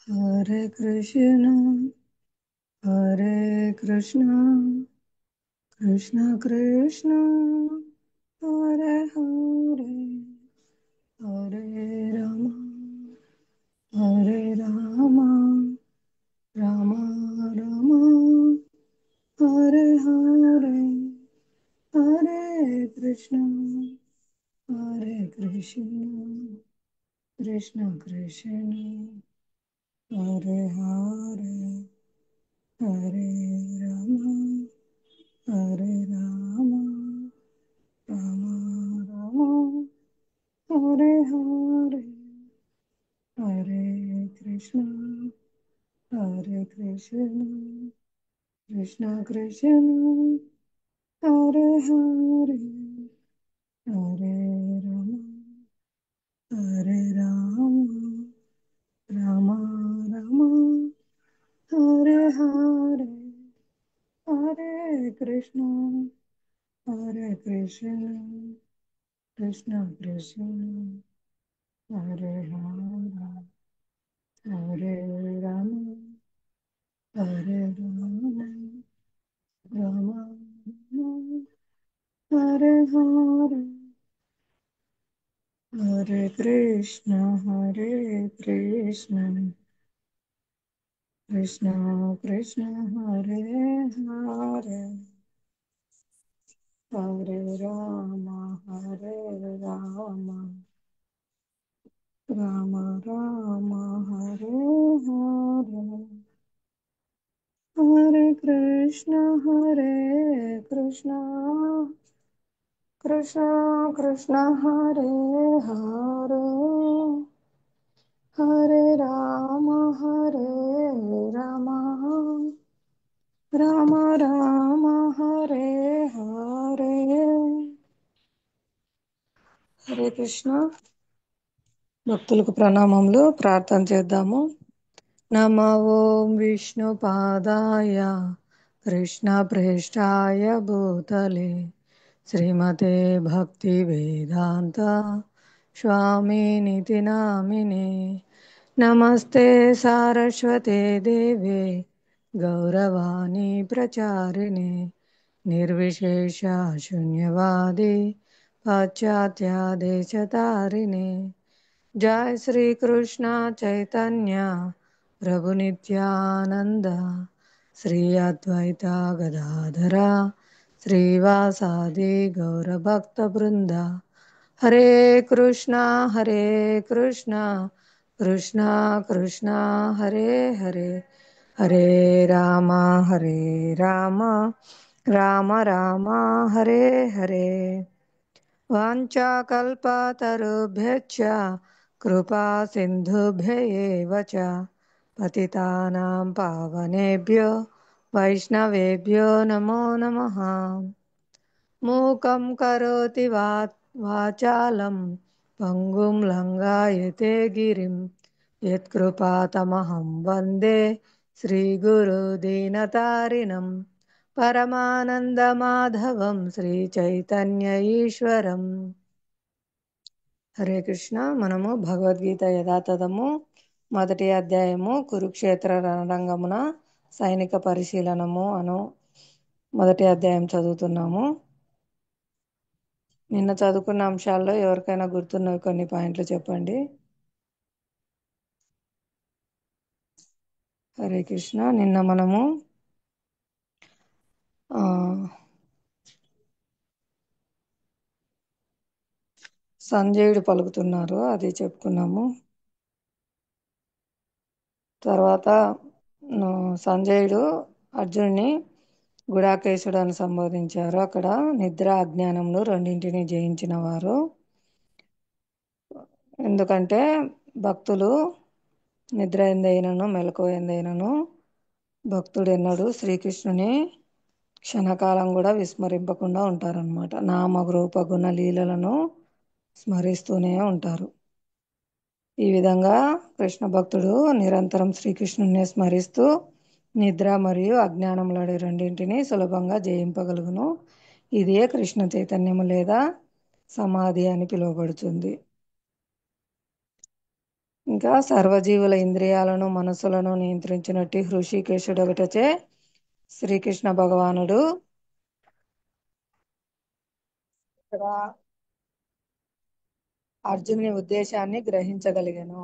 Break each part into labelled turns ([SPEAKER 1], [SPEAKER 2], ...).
[SPEAKER 1] Hare Krishna, Hare Krishna, Krishna Krishna, Hare Hare, Hare Rama, Hare Rama, Rama Rama, Hare Hare, Hare Krishna, Hare Krishna, Krishna Krishna, Hare Hare, Hare Rama, Hare Rama, Rama Rama, Hare Hare, Hare Krishna, Hare Krishna, Krishna Krishna, Hare Hare, Hare Rama, Hare Rama, Rama Rama, Hare Hare, Hare Krishna, Hare Krishna, Krishna Krishna, Hare Rama, Hare Rama, Hare Rama, Rama Rama, Hare Hare, Hare Krishna, Hare Krishna, Krishna Krishna, Hare Hare, Hare Rama, Hare Rama, Rama Rama, Hare Hare, Hare Krishna, Hare Krishna, Krishna Krishna, Hare Hare, Hare Rama, Hare Rama, Rama Rama, Hare Hare. Hare Krishna. భక్తులకు ప్రణామములు. ప్రార్థన చేద్దాము. నమ ఓం విష్ణుపాదాయ కృష్ణ ప్రేష్టాయ భూతలే శ్రీమతే భక్తి వేదాంత స్వామినితి నామినే. నమస్తే సారస్వతే దేవే గౌరవాణి ప్రచారిణే నిర్విశేష శూన్యవాది పాశ్చాత్య దేశతారిణే. जय श्री कृष्ण चैतन्य प्रभु नित्यानंद श्री अद्वैता गदाधरा श्रीवासादि गौर भक्त वृंद. हरे कृष्णा कृष्णा कृष्णा हरे हरे, हरे राम राम राम हरे हरे. वाञ्छाकल्पतरुभ्यश्च कृपा सिन्धुभ्य एव च पतितानां पावनेभ्यो वैष्णवेभ्यो नमो नमः. मूकं करोति वाचालं पङ्गुं लङ्घयते गिरिं यत्कृपातमहं वन्दे श्रीगुरुदीनतारिणं పరమానందమాధవం శ్రీ చైతన్య ఈశ్వరం. హరే కృష్ణ. మనము భగవద్గీత యథాతథము మొదటి అధ్యాయము కురుక్షేత్ర రణరంగమున సైనిక పరిశీలనము అను మొదటి అధ్యాయం చదువుతున్నాము. నిన్న చదువుకున్న అంశాల్లో ఎవరికైనా గుర్తున్నవి కొన్ని పాయింట్లు చెప్పండి. హరే కృష్ణ. నిన్న మనము సంజయుడు పలుకుతున్నారు, అది చెప్పుకున్నాము. తర్వాత సంజయుడు అర్జునుని గుడాకేశుడు అని సంబోధించారు. అక్కడ నిద్ర అజ్ఞానములు రెండింటిని జయించిన వారు. ఎందుకంటే భక్తులు నిద్ర ఎందైనను మెలకువ ఎందైనను భక్తుడు ఎన్నడు శ్రీకృష్ణుని క్షణకాలం కూడా విస్మరింపకుండా ఉంటారన్నమాట. నామ రూప గుణ లీలలను స్మరిస్తూనే ఉంటారు. ఈ విధంగా కృష్ణ భక్తుడు నిరంతరం శ్రీకృష్ణుని స్మరిస్తూ నిద్ర మరియు అజ్ఞానముల రెండింటిని సులభంగా జయింపగలుగును. ఇదే కృష్ణ చైతన్యము లేదా సమాధి అని పిలువబడుతుంది. ఇంకా సర్వజీవుల ఇంద్రియాలను మనసులను నియంత్రించినట్టు హృషికేశుడు ఒకటచే శ్రీకృష్ణ భగవానుడు ఇక్కడ అర్జునుని ఉద్దేశాన్ని గ్రహించగలిగాను.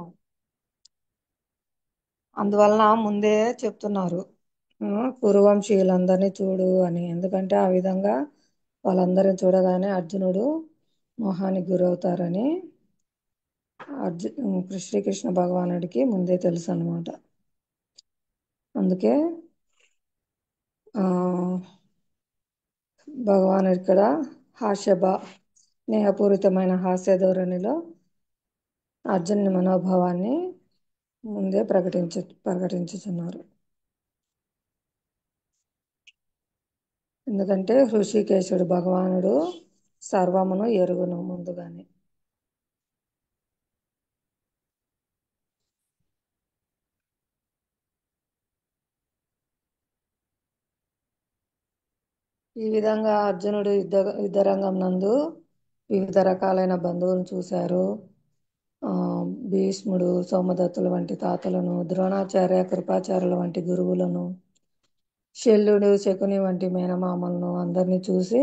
[SPEAKER 1] అందువలన ముందే చెప్తున్నారు, కురువంశీయులందరినీ చూడు అని. ఎందుకంటే ఆ విధంగా వాళ్ళందరిని చూడగానే అర్జునుడు మోహానికి గురవుతారని శ్రీకృష్ణ భగవానుడికి ముందే తెలుసు అన్నమాట. అందుకే ఆ భగవాను ఇక్కడ స్నేహపూరితమైన హాస్య ధోరణిలో అర్జునుని మనోభావాన్ని ముందే ప్రకటించుచున్నారు. ఎందుకంటే హృషికేశుడు భగవానుడు సర్వమును ఎరుగును ముందుగానే. ఈ విధంగా అర్జునుడు యుద్ధరంగం నందు వివిధ రకాలైన బంధువులను చూశారు. భీష్ముడు, సోమదత్తుల వంటి తాతలను, ద్రోణాచార్య, కృపాచార్యుల వంటి గురువులను, శల్యుడు, శకుని వంటి మేనమామలను అందరినీ చూసి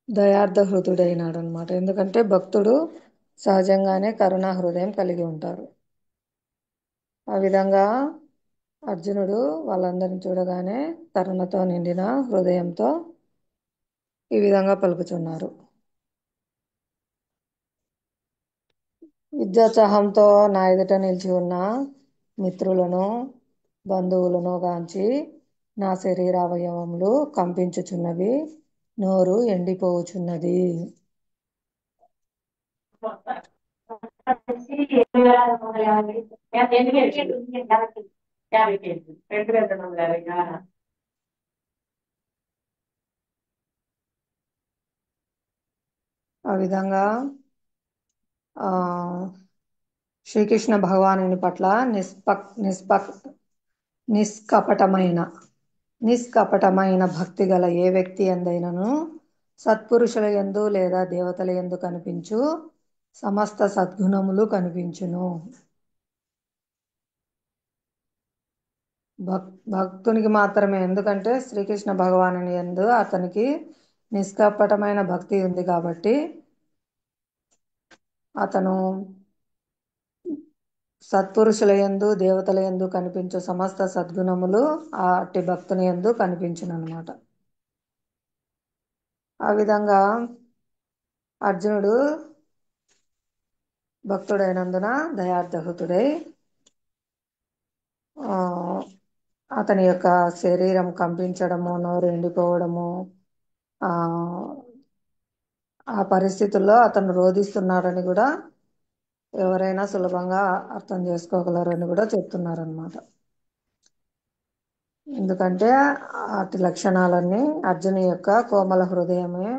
[SPEAKER 1] దయార్థ హృదయుడైనాడు అనమాట. ఎందుకంటే భక్తుడు సహజంగానే కరుణా హృదయం కలిగి ఉంటారు. ఆ విధంగా అర్జునుడు వాళ్ళందరిని చూడగానే కరుణతో నిండిన హృదయంతో ఈ విధంగా పలుకుచున్నారు. యుద్ధోత్సాహంతో నా ఎదుట నిలిచి ఉన్న మిత్రులను, బంధువులను గాంచి నా శరీరావయవములు కంపించుచున్నవి, నోరు ఎండిపోవుచున్నది. ఆ విధంగా ఆ శ్రీకృష్ణ భగవానుని పట్ల నిష్కపటమైన నిష్కపటమైన భక్తి గల ఏ వ్యక్తి ఎందైనను సత్పురుషుల యందు లేదా దేవతల యందు కనిపించు సమస్త సద్గుణములు కనిపించును. భక్తునికి మాత్రమే. ఎందుకంటే శ్రీకృష్ణ భగవానుని యందు అతనికి నిష్కపటమైన భక్తి ఉంది కాబట్టి అతను సత్పురుషుల యందు దేవతల యందు కనిపించు సమస్త సద్గుణములు అట్టి భక్తుని యందు కనిపించును అన్నమాట. ఆ విధంగా అర్జునుడు భక్తుడైనందున దయార్థహృతుడై అతని యొక్క శరీరం కంపించడము, నోరు ఎండిపోవడము, ఆ పరిస్థితుల్లో అతను రోధిస్తున్నారని కూడా ఎవరైనా సులభంగా అర్థం చేసుకోగలరని కూడా చెప్తున్నారనమాట. ఎందుకంటే అతి లక్షణాలన్నీ అర్జుని యొక్క కోమల హృదయమే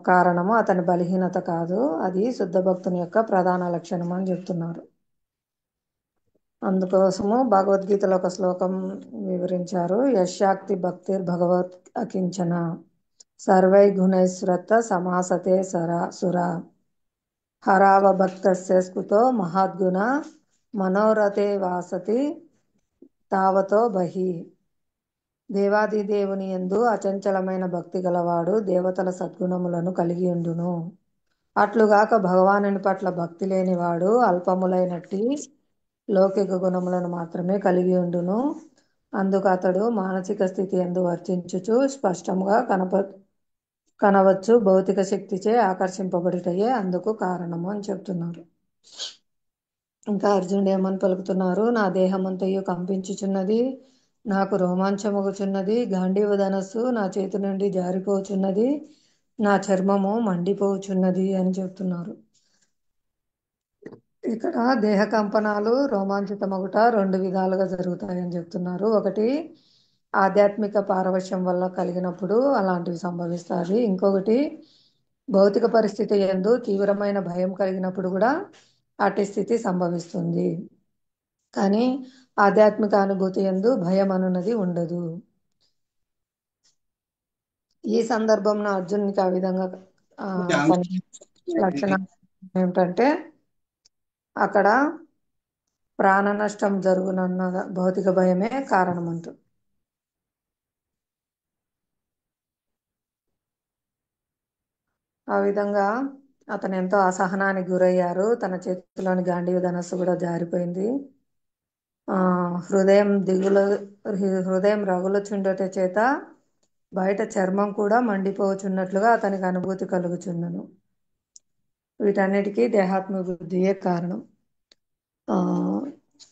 [SPEAKER 1] కారణము, అతని బలహీనత కాదు. అది శుద్ధ భక్తుని యొక్క ప్రధాన లక్షణం అని చెప్తున్నారు. అందుకోసము భగవద్గీతలో ఒక శ్లోకం వివరించారు. యశాక్తి భక్తిర్ భగవత్ అకించన సర్వై గుణైశ్వరత సమాసతే సుర హరావభక్తస్య స్కుతో మహాద్గుణ మనోరథే వాసతి తావతో బహి. దేవాదిదేవుని యందు అచంచలమైన భక్తి గలవాడు దేవతల సద్గుణములను కలిగి ఉండును. అట్లుగాక భగవానుని పట్ల భక్తి లేనివాడు అల్పములైనట్టి లౌకిక గుణములను మాత్రమే కలిగి ఉండును. అందుకు అతడు మానసిక స్థితి యందు వర్తించుచు స్పష్టముగా కనవచ్చు. భౌతిక శక్తిచే ఆకర్షింపబడుటయే అందుకు కారణము అని చెప్తున్నారు. ఇంకా అర్జునుడు ఏమని పలుకుతున్నారు? నా దేహమంతయు కంపించుచున్నది, నాకు రోమాంచమగుచున్నది, గాంధీవ ధనస్సు నా చేతి నుండి జారిపోచున్నది, నా చర్మము మండిపోచున్నది అని చెప్తున్నారు. ఇక్కడ దేహ కంపనాలు రోమాంచితమగుట రెండు విధాలుగా జరుగుతాయని చెప్తున్నారు. ఒకటి ఆధ్యాత్మిక పారవశ్యం వల్ల కలిగినప్పుడు అలాంటివి సంభవిస్తాయి. ఇంకొకటి భౌతిక పరిస్థితి యందు తీవ్రమైన భయం కలిగినప్పుడు కూడా అట్టి స్థితి సంభవిస్తుంది. కానీ ఆధ్యాత్మిక అనుభూతి యందు భయం అనున్నది ఉండదు. ఈ సందర్భంలో అర్జునునికి ఆ విధంగా కొన్ని లక్షణాలు ఏమిటంటే అక్కడ ప్రాణ నష్టం జరుగునన్న భౌతిక భయమే కారణం అంటూ. ఆ విధంగా అతను ఎంతో అసహనానికి గురయ్యారు. తన చేతిలోని గాంధీవ ధనస్సు కూడా జారిపోయింది. హృదయం రగులుచుండుట చేత బయట చర్మం కూడా మండిపోచున్నట్లుగా అతనికి అనుభూతి కలుగుచుండును. వీటన్నిటికీ దేహాత్మ బుద్ధియే కారణం.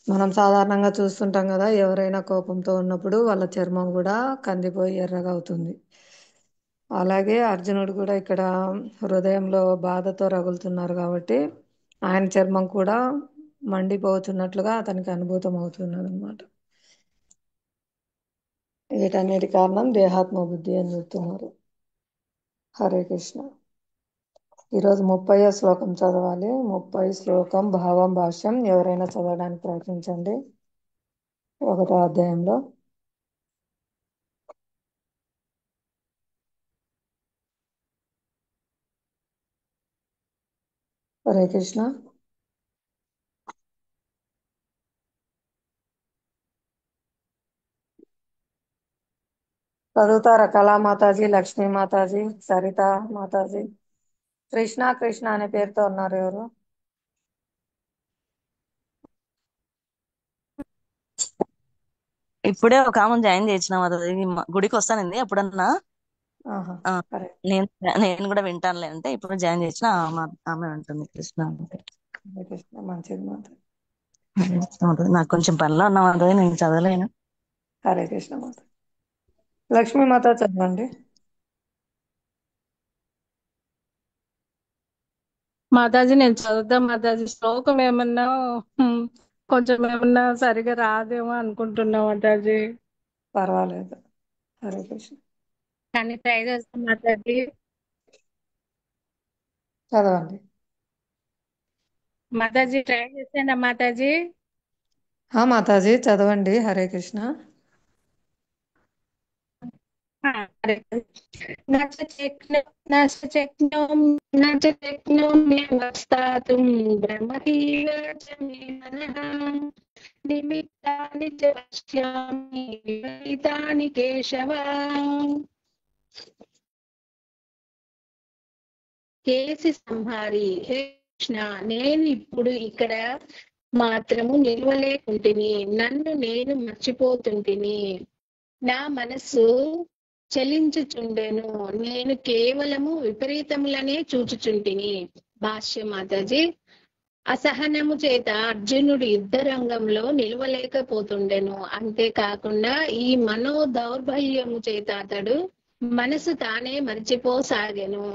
[SPEAKER 1] మనం సాధారణంగా చూస్తుంటాం కదా, ఎవరైనా కోపంతో ఉన్నప్పుడు వాళ్ళ చర్మం కూడా కందిపోయి ఎర్రగా అవుతుంది. అలాగే అర్జునుడు కూడా ఇక్కడ హృదయంలో బాధతో రగులుతున్నారు కాబట్టి ఆయన చర్మం కూడా మండిపోతున్నట్లుగా అతనికి అనుభూతం అవుతున్నది అనమాట. వీటన్నిటి కారణం దేహాత్మ బుద్ధి అని చెప్తున్నారు. హరే కృష్ణ. ఈరోజు 30వ శ్లోకం చదవాలి. 30 శ్లోకం భావం భాష్యం ఎవరైనా చదవడానికి ప్రయత్నించండి. 1వ అధ్యాయంలో. హరే కృష్ణ. చదువుతారా కళా మాతాజీ, లక్ష్మీ మాతాజీ, సరిత మాతాజీ? కృష్ణ కృష్ణ అనే పేరుతో ఉన్నారు ఎవరు?
[SPEAKER 2] ఇప్పుడే ఒక ఆమె జాయిన్ చేసినాం. అది గుడికి వస్తానండి అప్పుడన్నా.
[SPEAKER 1] ఆహా, సరే.
[SPEAKER 2] నేను నేను కూడా వింటానులే అంటే ఇప్పుడు జాయిన్ చేసిన ఆమె ఉంటుంది కృష్ణ అంటే.
[SPEAKER 1] హరే కృష్ణ, మంచిది మాత.
[SPEAKER 2] నాకు కొంచెం పనిలో ఉన్నాం అంటే నేను చదవలేను.
[SPEAKER 1] హరే కృష్ణ మాత. లక్ష్మీ మాత చదవండి.
[SPEAKER 3] మాతాజీ నేను చదువుతాం మాతాజీ. శ్లోకం ఏమన్నా కొంచెం ఏమన్నా సరిగా రాదేమో అనుకుంటున్నా మాతాజీ.
[SPEAKER 1] పర్వాలేదు. హరే కృష్ణ.
[SPEAKER 3] కానీ ట్రై చేస్తాం మాతాజీ.
[SPEAKER 1] చదవండి.
[SPEAKER 3] మాతాజీ ట్రై చేసేనా మాతాజీ?
[SPEAKER 1] మాతాజీ చదవండి. హరే కృష్ణ.
[SPEAKER 3] నిమిత్తాని చ పశ్యామి విపరీతాని కేశవ. కేసి సంహారి. హే కృష్ణ, నేను ఇప్పుడు ఇక్కడ మాత్రము నిలవలేకుంటిని. నన్ను నేను మర్చిపోతుంటిని. నా మనస్సు చలించుచుండెను. నేను కేవలము విపరీతములనే చూచుచుంటిని. భాష్య మాతాజీ. అసహనము చేత అర్జునుడు యుద్ధ రంగంలో నిలవలేకపోతుండెను. అంతేకాకుండా ఈ మనో దౌర్బల్యము చేత అతడు మనసు తానే మరిచిపోసాగెను.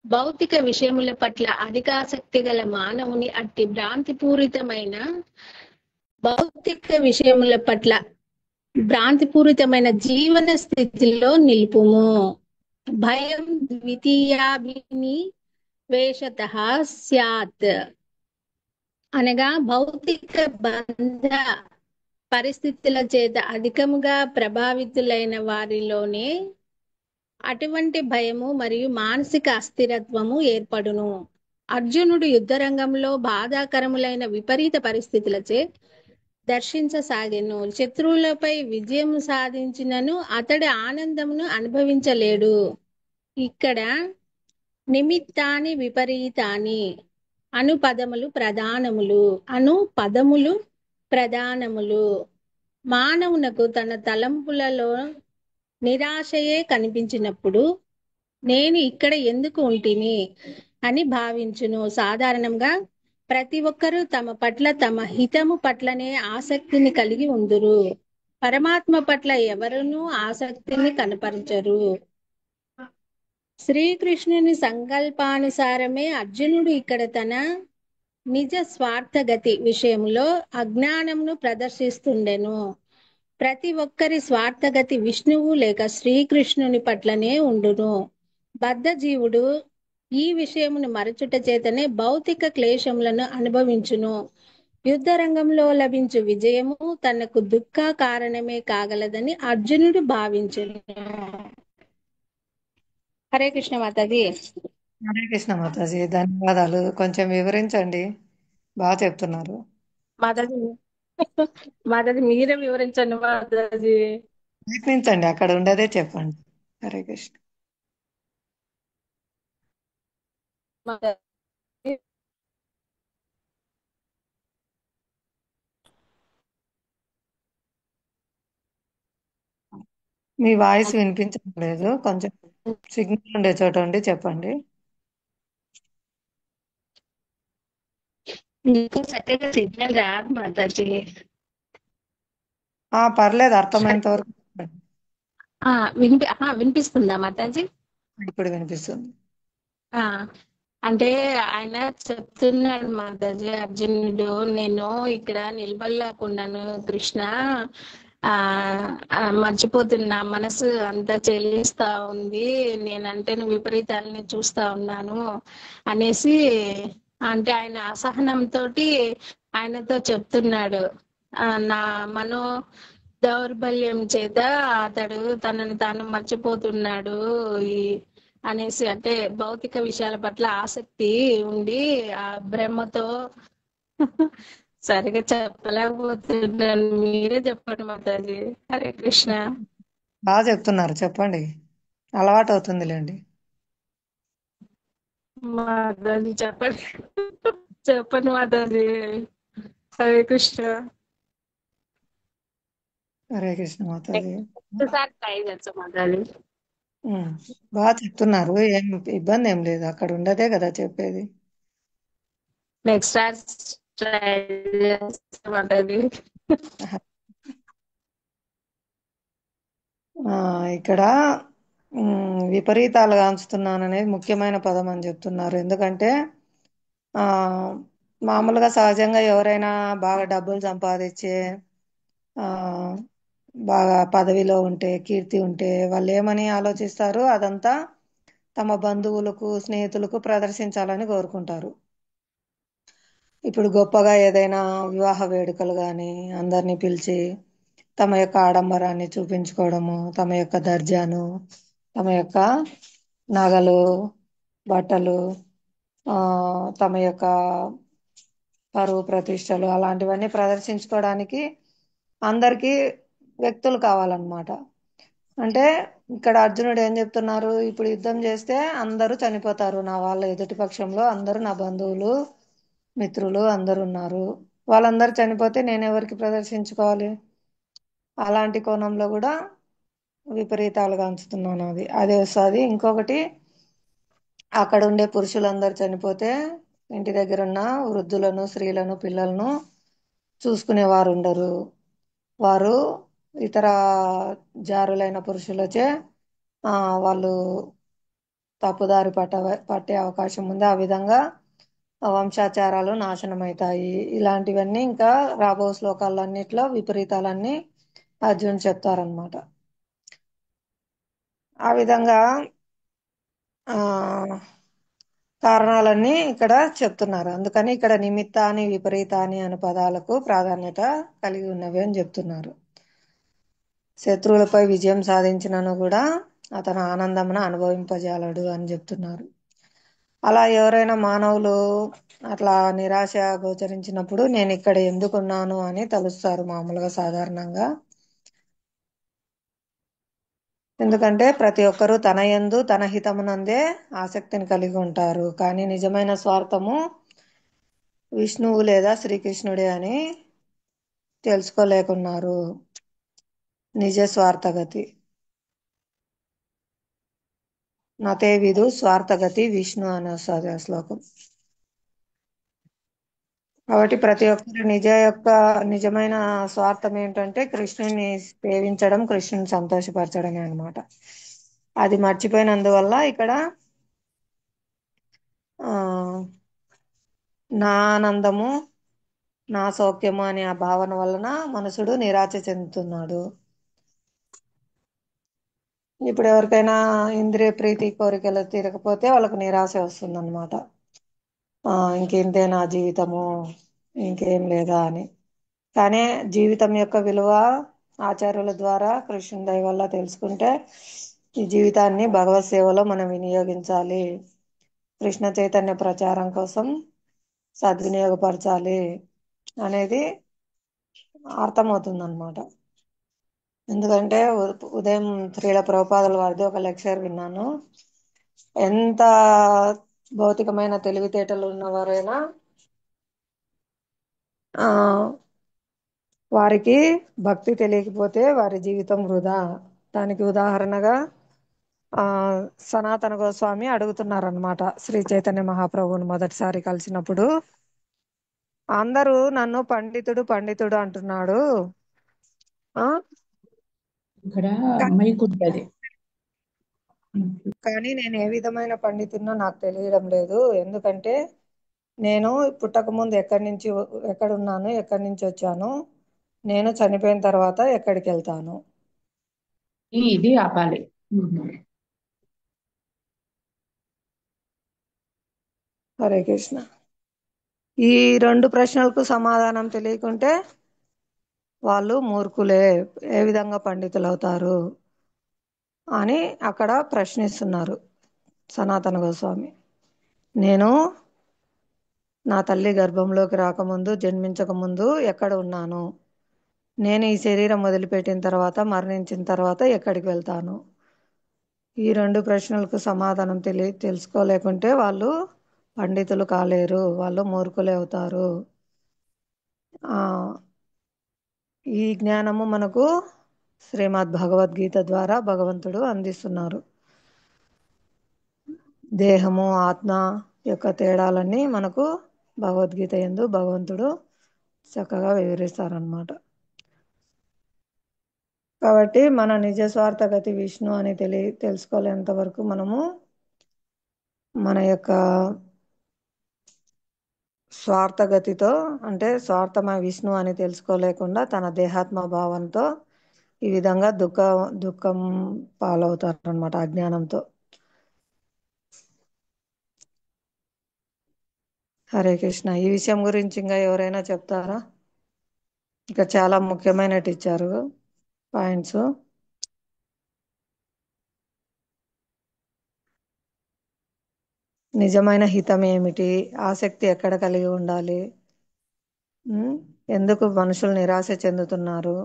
[SPEAKER 3] భౌతిక విషయముల పట్ల అధికాసక్తి గల మానవుని అట్టి భ్రాంతిపూరితమైన జీవన స్థితిలో నిలుపుము. భయం ద్వితీయాభినివేశతః స్యాత్. అనగా భౌతిక బంధ పరిస్థితుల చేత అధికముగా ప్రభావితులైన వారిలోనే అటువంటి భయము మరియు మానసిక అస్థిరత్వము ఏర్పడును. అర్జునుడు యుద్ధరంగంలో బాధాకరములైన విపరీత పరిస్థితులచే దర్శించసాగెను. శత్రువులపై విజయం సాధించినను అతడి ఆనందమును అనుభవించలేడు. ఇక్కడ నిమిత్తాని విపరీతాని అను పదములు ప్రధానములు. మానవునకు తన తలంపులలో నిరాశయే కనిపించినప్పుడు నేను ఇక్కడ ఎందుకు ఉంటిని అని భావించును. సాధారణంగా ప్రతి ఒక్కరూ తమ పట్ల తమ హితము పట్లనే ఆసక్తిని కలిగి ఉందురు. పరమాత్మ పట్ల ఎవరునూ ఆసక్తిని కనపరచరు. శ్రీకృష్ణుని సంకల్పానుసారమే అర్జునుడు ఇక్కడ తన నిజ స్వార్థగతి విషయంలో అజ్ఞానమును ప్రదర్శిస్తుండెను. ప్రతి ఒక్కరి స్వార్థగతి విష్ణువు లేక శ్రీకృష్ణుని పట్లనే ఉండును. బద్ధ జీవుడు ఈ విషయమును మరచుట చేతనే భౌతిక క్లేశములను అనుభవించును. యుద్ధ రంగంలో లభించు విజయము తనకు దుఃఖ కారణమే కాగలదని అర్జునుడు భావించును. హరే కృష్ణ మాతాజీ.
[SPEAKER 1] హరే కృష్ణ మాతాజీ, ధన్యవాదాలు. కొంచెం వివరించండి. బాగా చెప్తున్నారు.
[SPEAKER 3] మాతాజీ మాతాజీ మీరే వివరించండి మాతాజీ.
[SPEAKER 1] ప్రయత్నించండి, అక్కడ ఉండదే చెప్పండి. హరే కృష్ణ.
[SPEAKER 3] మాతాజీ
[SPEAKER 1] మీ వాయిస్ వినిపించడం లేదు. కొంచెం సిగ్నల్ ఉండే చోట ఉండి చెప్పండి.
[SPEAKER 3] మీకు చక్కగా సిగ్నల్ రాదు మాతాజీ.
[SPEAKER 1] పర్లేదు, అర్థమైనంత వరకు చెప్పండి.
[SPEAKER 3] వినిపిస్తుందా మాతాజీ?
[SPEAKER 1] ఇప్పుడు వినిపిస్తుంది.
[SPEAKER 3] ఆ అంటే ఆయన చెప్తున్నాడు మాతాజీ, అర్జునుడు నేను ఇక్కడ నిలబడలేకున్నాను కృష్ణ, ఆ మర్చిపోతున్నా, మనసు అంతా చెల్లిస్తా ఉంది, నేనంటే నువ్వు విపరీతాలని చూస్తా ఉన్నాను అనేసి, అంటే ఆయన అసహనంతో ఆయనతో చెప్తున్నాడు. నా మనో దౌర్బల్యం చేత అతడు తనని తాను మర్చిపోతున్నాడు ఈ అనేసి, అంటే భౌతిక విషయాల పట్ల ఆసక్తి ఉండి ఆ బ్రహ్మతో సరిగా చెప్పలేకపోతున్నాను, మీరే చెప్పండి మాతాజీ. హరే కృష్ణ.
[SPEAKER 1] బాగా చెప్తున్నారు, చెప్పండి. అలవాటు అవుతుందిలేండి.
[SPEAKER 3] మాతాజీ చెప్పండి. చెప్పండి మాతాజీ. హరే కృష్ణ.
[SPEAKER 1] హరే కృష్ణ మాతాజీ.
[SPEAKER 3] ఒకసారి ట్రై చేస్తా మాతాజీ.
[SPEAKER 1] ఉమ్, బాగా చెప్తున్నారు. ఏం ఇబ్బంది ఏం లేదు, అక్కడ ఉండదే కదా చెప్పేది.
[SPEAKER 3] నెక్స్ట్ సారి ట్రై చేస్తా మాతాజీ.
[SPEAKER 1] ఇక్కడ విపరీతాలు గాంచుతున్నాను అనేది ముఖ్యమైన పదం అని చెప్తున్నారు. ఎందుకంటే ఆ మామూలుగా సహజంగా ఎవరైనా బాగా డబ్బులు సంపాదించే, ఆ బాగా పదవిలో ఉంటే, కీర్తి ఉంటే, వాళ్ళు ఏమని ఆలోచిస్తారు, అదంతా తమ బంధువులకు స్నేహితులకు ప్రదర్శించాలని కోరుకుంటారు. ఇప్పుడు గొప్పగా ఏదైనా వివాహ వేడుకలు కానీ అందరినీ పిలిచి తమ యొక్క ఆడంబరాన్ని చూపించుకోవడము, తమ యొక్క దర్జాను, తమ యొక్క నగలు, బట్టలు, తమ యొక్క పరువు ప్రతిష్టలు అలాంటివన్నీ ప్రదర్శించుకోవడానికి అందరికీ వ్యక్తులు కావాలన్నమాట. అంటే ఇక్కడ అర్జునుడు ఏం చెప్తున్నారు, ఇప్పుడు యుద్ధం చేస్తే అందరూ చనిపోతారు, నా వాళ్ళ ఎదుటి పక్షంలో అందరూ నా బంధువులు మిత్రులు అందరూ ఉన్నారు, వాళ్ళందరూ చనిపోతే నేను ఎవరికి ప్రదర్శించుకోవాలి? అలాంటి కోణంలో కూడా విపరీతాలుగా ఉంచుతున్నాను, అదే వస్తుంది. ఇంకొకటి, అక్కడ ఉండే పురుషులందరూ చనిపోతే ఇంటి దగ్గర ఉన్న వృద్ధులను, స్త్రీలను, పిల్లలను చూసుకునేవారు ఉండరు. వారు ఇతర జారులైన పురుషులచే వాళ్ళు తప్పుదారి పట్టే అవకాశం ఉంది. ఆ విధంగా వంశాచారాలు నాశనమవుతాయి. ఇలాంటివన్నీ ఇంకా రాబో శ్లోకాలన్నిట్లో విపరీతాలన్నీ అర్జున్ చెప్తారనమాట. ఆ విధంగా ఆ కారణాలన్నీ ఇక్కడ చెప్తున్నారు. అందుకని ఇక్కడ నిమిత్తాని విపరీతాని అనే పదాలకు ప్రాధాన్యత కలిగి ఉన్నవి అని చెప్తున్నారు. శత్రువులపై విజయం సాధించినను కూడా అతను ఆనందమును అనుభవింపజాలడు అని చెప్తున్నారు. అలా ఎవరైనా మానవులు అట్లా నిరాశ గోచరించినప్పుడు నేను ఇక్కడ ఎందుకున్నాను అని తలుస్తారు మామూలుగా సాధారణంగా. ఎందుకంటే ప్రతి ఒక్కరూ తన యందు తన హితమునందే ఆసక్తిని కలిగి ఉంటారు, కానీ నిజమైన స్వార్థము విష్ణువు లేదా శ్రీకృష్ణుడే అని తెలుసుకోలేకున్నారు. నిజ స్వార్థగతి నతే విదు స్వార్థగతి విష్ణు అని వస్తుంది ఆ శ్లోకం. కాబట్టి ప్రతి ఒక్కరి నిజమైన స్వార్థం ఏంటంటే కృష్ణుని సేవించడం, కృష్ణుని సంతోషపరచడమే అన్నమాట. అది మర్చిపోయినందువల్ల ఇక్కడ ఆ నా ఆనందము, నా సౌఖ్యము అనే ఆ భావన వలన మనుషుడు నిరాశ చెందుతున్నాడు. ఇప్పుడు ఎవరికైనా ఇంద్రియ ప్రీతి కోరికలు తీరకపోతే వాళ్ళకు నిరాశ వస్తుంది అనమాట. ఇంకేంతే నా జీవితము, ఇంకేం లేదా అని. కానీ జీవితం యొక్క విలువ ఆచార్యుల ద్వారా కృష్ణుని దయ వల్ల తెలుసుకుంటే ఈ జీవితాన్ని భగవత్ సేవలో మనం వినియోగించాలి. కృష్ణ చైతన్య ప్రచారం కోసం సద్వినియోగపరచాలి అనేది అర్థమవుతుంది అనమాట. ఎందుకంటే ఉదయం శ్రీల ప్రభుపాదుల వారిది ఒక లెక్చర్ విన్నాను. ఎంత భౌతికమైన తెలివితేటలు ఉన్నవారైనా ఆ వారికి భక్తి తెలియకపోతే వారి జీవితం వృధా. దానికి ఉదాహరణగా ఆ సనాతన గోస్వామి అడుగుతున్నారనమాట శ్రీ చైతన్య మహాప్రభువుని మొదటిసారి కలిసినప్పుడు. అందరూ నన్ను పండితుడు పండితుడు అంటున్నాడు, ఆ
[SPEAKER 4] ఇక్కడ
[SPEAKER 1] కా-
[SPEAKER 4] మైక్ ఉంటుంది.
[SPEAKER 1] కానీ నేను ఏ విధమైన పండితున్నో నాకు తెలియడం లేదు. ఎందుకంటే నేను పుట్టక ముందు ఎక్కడున్నాను, ఎక్కడి నుంచి వచ్చాను, నేను చనిపోయిన తర్వాత ఎక్కడికి వెళ్తాను.
[SPEAKER 4] ఇది ఆపాలి.
[SPEAKER 1] హరే కృష్ణ. ఈ రెండు ప్రశ్నలకు సమాధానం తెలియకుంటే వాళ్ళు మూర్ఖులే, ఏ విధంగా పండితులు అవుతారు అని అక్కడ ప్రశ్నిస్తున్నారు సనాతన గోస్వామి. నేను నా తల్లి గర్భంలోకి రాకముందు, జన్మించక ముందు ఎక్కడ ఉన్నాను, నేను ఈ శరీరం వదిలిపెట్టిన తర్వాత, మరణించిన తర్వాత ఎక్కడికి వెళ్తాను. ఈ రెండు ప్రశ్నలకు సమాధానం తెలుసుకోలేకుంటే వాళ్ళు పండితులు కాలేరు, వాళ్ళు మూర్ఖులే అవుతారు. ఆ ఈ జ్ఞానము మనకు శ్రీమద్ భగవద్గీత ద్వారా భగవంతుడు అందిస్తున్నారు. దేహము ఆత్మ యొక్క తేడాలన్నీ మనకు భగవద్గీత యందు భగవంతుడు చక్కగా వివరిస్తారనమాట. కాబట్టి మన నిజ స్వార్థ గతి విష్ణు అని తెలుసుకోలేంత వరకు మనము మన యొక్క స్వార్థగతితో, అంటే స్వార్థమయ విష్ణు అని తెలుసుకోలేకుండా తన దేహాత్మ భావంతో ఈ విధంగా దుఃఖం పాలవుతారు అనమాట అజ్ఞానంతో. హరే కృష్ణ. ఈ విషయం గురించి ఇంకా ఎవరైనా చెప్తారా? ఇంకా చాలా ముఖ్యమైనటి ఇచ్చారు పాయింట్స్. నిజమైన హితం ఏమిటి, ఆసక్తి ఎక్కడ కలిగి ఉండాలి, ఎందుకు మనుషులు నిరాశ చెందుతున్నారు,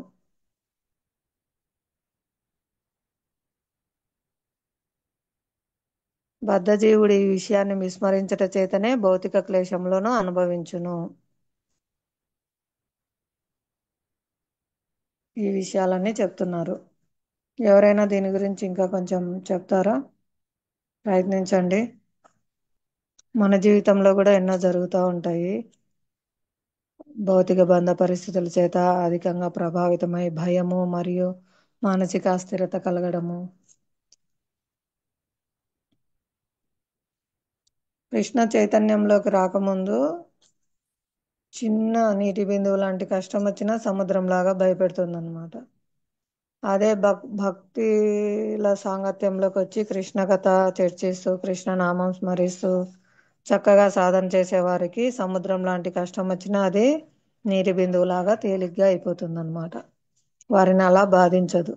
[SPEAKER 1] బద్ధజీవుడు ఈ విషయాన్ని విస్మరించట చేతనే భౌతిక క్లేశంలోనూ అనుభవించును. ఈ విషయాలన్నీ చెప్తున్నారు. ఎవరైనా దీని గురించి ఇంకా కొంచెం చెప్తారా? ప్రయత్నించండి. మన జీవితంలో కూడా ఎన్నో జరుగుతూ ఉంటాయి. భౌతిక బంధ పరిస్థితుల చేత అధికంగా ప్రభావితమై భయము మరియు మానసిక అస్థిరత కలగడము. కృష్ణ చైతన్యంలోకి రాకముందు చిన్న నీటి బిందువు లాంటి కష్టం వచ్చినా సముద్రంలాగా భయపెడుతుంది అనమాట. అదే భక్తిల సాంగత్యంలోకి వచ్చి కృష్ణ కథ చర్చిస్తూ కృష్ణ నామం స్మరిస్తూ చక్కగా సాధన చేసే వారికి సముద్రం లాంటి కష్టం వచ్చినా అది నీటి బిందువులాగా తేలిగ్గా అయిపోతుంది అనమాట. వారిని అలా బాధించదు.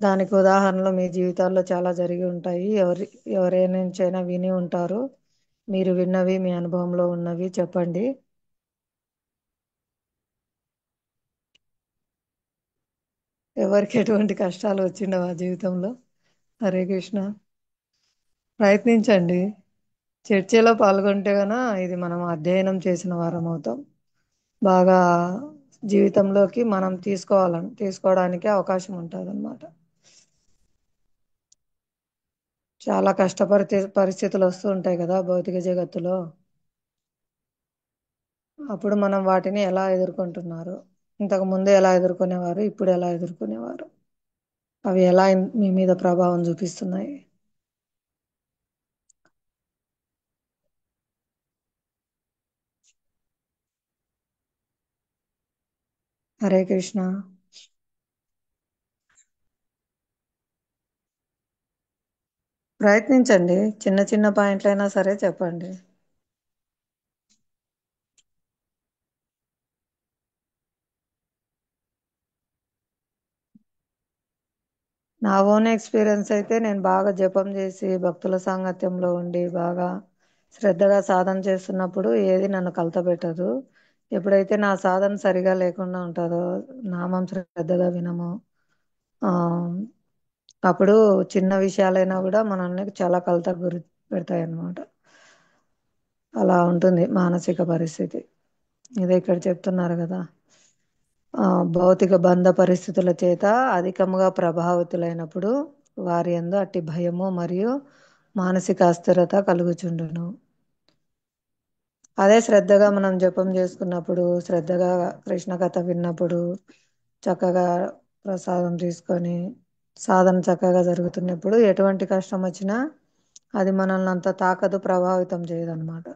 [SPEAKER 1] దానికి ఉదాహరణలు మీ జీవితాల్లో చాలా జరిగి ఉంటాయి. ఎవరి నుంచైనా విని ఉంటారు. మీరు విన్నవి, మీ అనుభవంలో ఉన్నవి చెప్పండి. ఎవరికి ఎటువంటి కష్టాలు వచ్చిండవా జీవితంలో? హరే కృష్ణ. ప్రయత్నించండి. చర్చలో పాల్గొంటే గన ఇది మనం అధ్యయనం చేసిన వారం అవుతాం. బాగా జీవితంలోకి మనం తీసుకోవడానికి అవకాశం ఉంటుంది అన్నమాట. చాలా పరిస్థితులు వస్తూ ఉంటాయి కదా భౌతిక జగత్తులో. అప్పుడు మనం వాటిని ఎలా ఎదుర్కొంటున్నారు, ఇంతకు ముందు ఎలా ఎదుర్కొనేవారు, ఇప్పుడు ఎలా ఎదుర్కొనేవారు, అవి ఎలా మీ మీద ప్రభావం చూపిస్తున్నాయి? హరే కృష్ణ. ప్రయత్నించండి. చిన్న చిన్న పాయింట్లైనా సరే చెప్పండి. నా ఓన్ ఎక్స్పీరియన్స్ అయితే నేను బాగా జపం చేసి భక్తుల సాంగత్యంలో ఉండి బాగా శ్రద్ధగా సాధన చేస్తున్నప్పుడు ఏది నన్ను కలతపెట్టదు. ఎప్పుడైతే నా సాధన సరిగా లేకుండా ఉంటుందో, నామం శ్రద్ధగా వినము, ఆ అప్పుడు చిన్న విషయాలైనా కూడా మనల్ని చాలా కలతకు గురి పెడతాయి అన్నమాట. అలా ఉంటుంది మానసిక పరిస్థితి. ఇదే ఇక్కడ చెప్తున్నారు కదా. భౌతిక బంధ పరిస్థితుల చేత అధికముగా ప్రభావితులైనప్పుడు వారి యందు అట్టి భయము మరియు మానసిక అస్థిరత కలుగుచుండును. అదే శ్రద్ధగా మనం జపం చేసుకున్నప్పుడు, శ్రద్ధగా కృష్ణ కథ విన్నప్పుడు, చక్కగా ప్రసాదం తీసుకొని సాధన చక్కగా జరుగుతున్నప్పుడు ఎటువంటి కష్టం వచ్చినా అది మనల్ని అంత తాకదు, ప్రభావితం చేయదన్నమాట.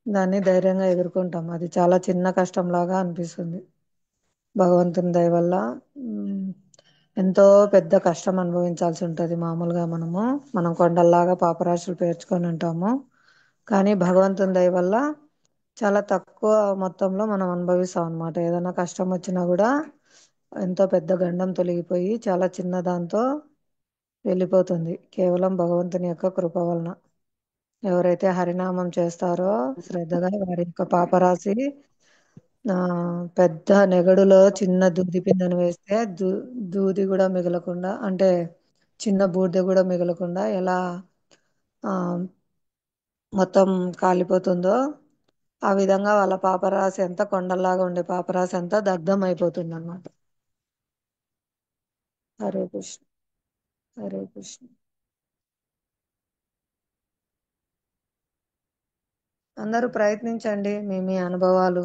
[SPEAKER 1] దాన్ని ధైర్యంగా ఎదుర్కొంటాం. అది చాలా చిన్న కష్టంలాగా అనిపిస్తుంది. భగవంతుని దయ వల్ల ఎంతో పెద్ద కష్టం అనుభవించాల్సి ఉంటుంది. మామూలుగా మనం కొండల్లాగా పాపరాశులు పేర్చుకొని ఉంటాము. కానీ భగవంతుని దయ వల్ల చాలా తక్కువ మొత్తంలో మనం అనుభవిస్తాం అన్నమాట. ఏదైనా కష్టం వచ్చినా కూడా ఎంతో పెద్ద గండం తొలగిపోయి చాలా చిన్న దాంతో వెళ్ళిపోతుంది, కేవలం భగవంతుని యొక్క కృప వలన. ఎవరైతే హరినామం చేస్తారో శ్రద్ధగా, వారి యొక్క పాపరాశి పెద్ద నెగడులో చిన్న దూది పిందెను వేస్తే దూది కూడా మిగలకుండా, అంటే చిన్న బూడిద కూడా మిగలకుండా ఎలా ఆ, మొత్తం కాలిపోతుందో ఆ విధంగా వాళ్ళ పాపరాశి అంతా, కొండల్లాగా ఉండే పాపరాశి అంతా దగ్ధం అయిపోతుంది అన్నమాట. హరే కృష్ణ, హరే కృష్ణ. అందరూ ప్రయత్నించండి మీ మీ అనుభవాలు.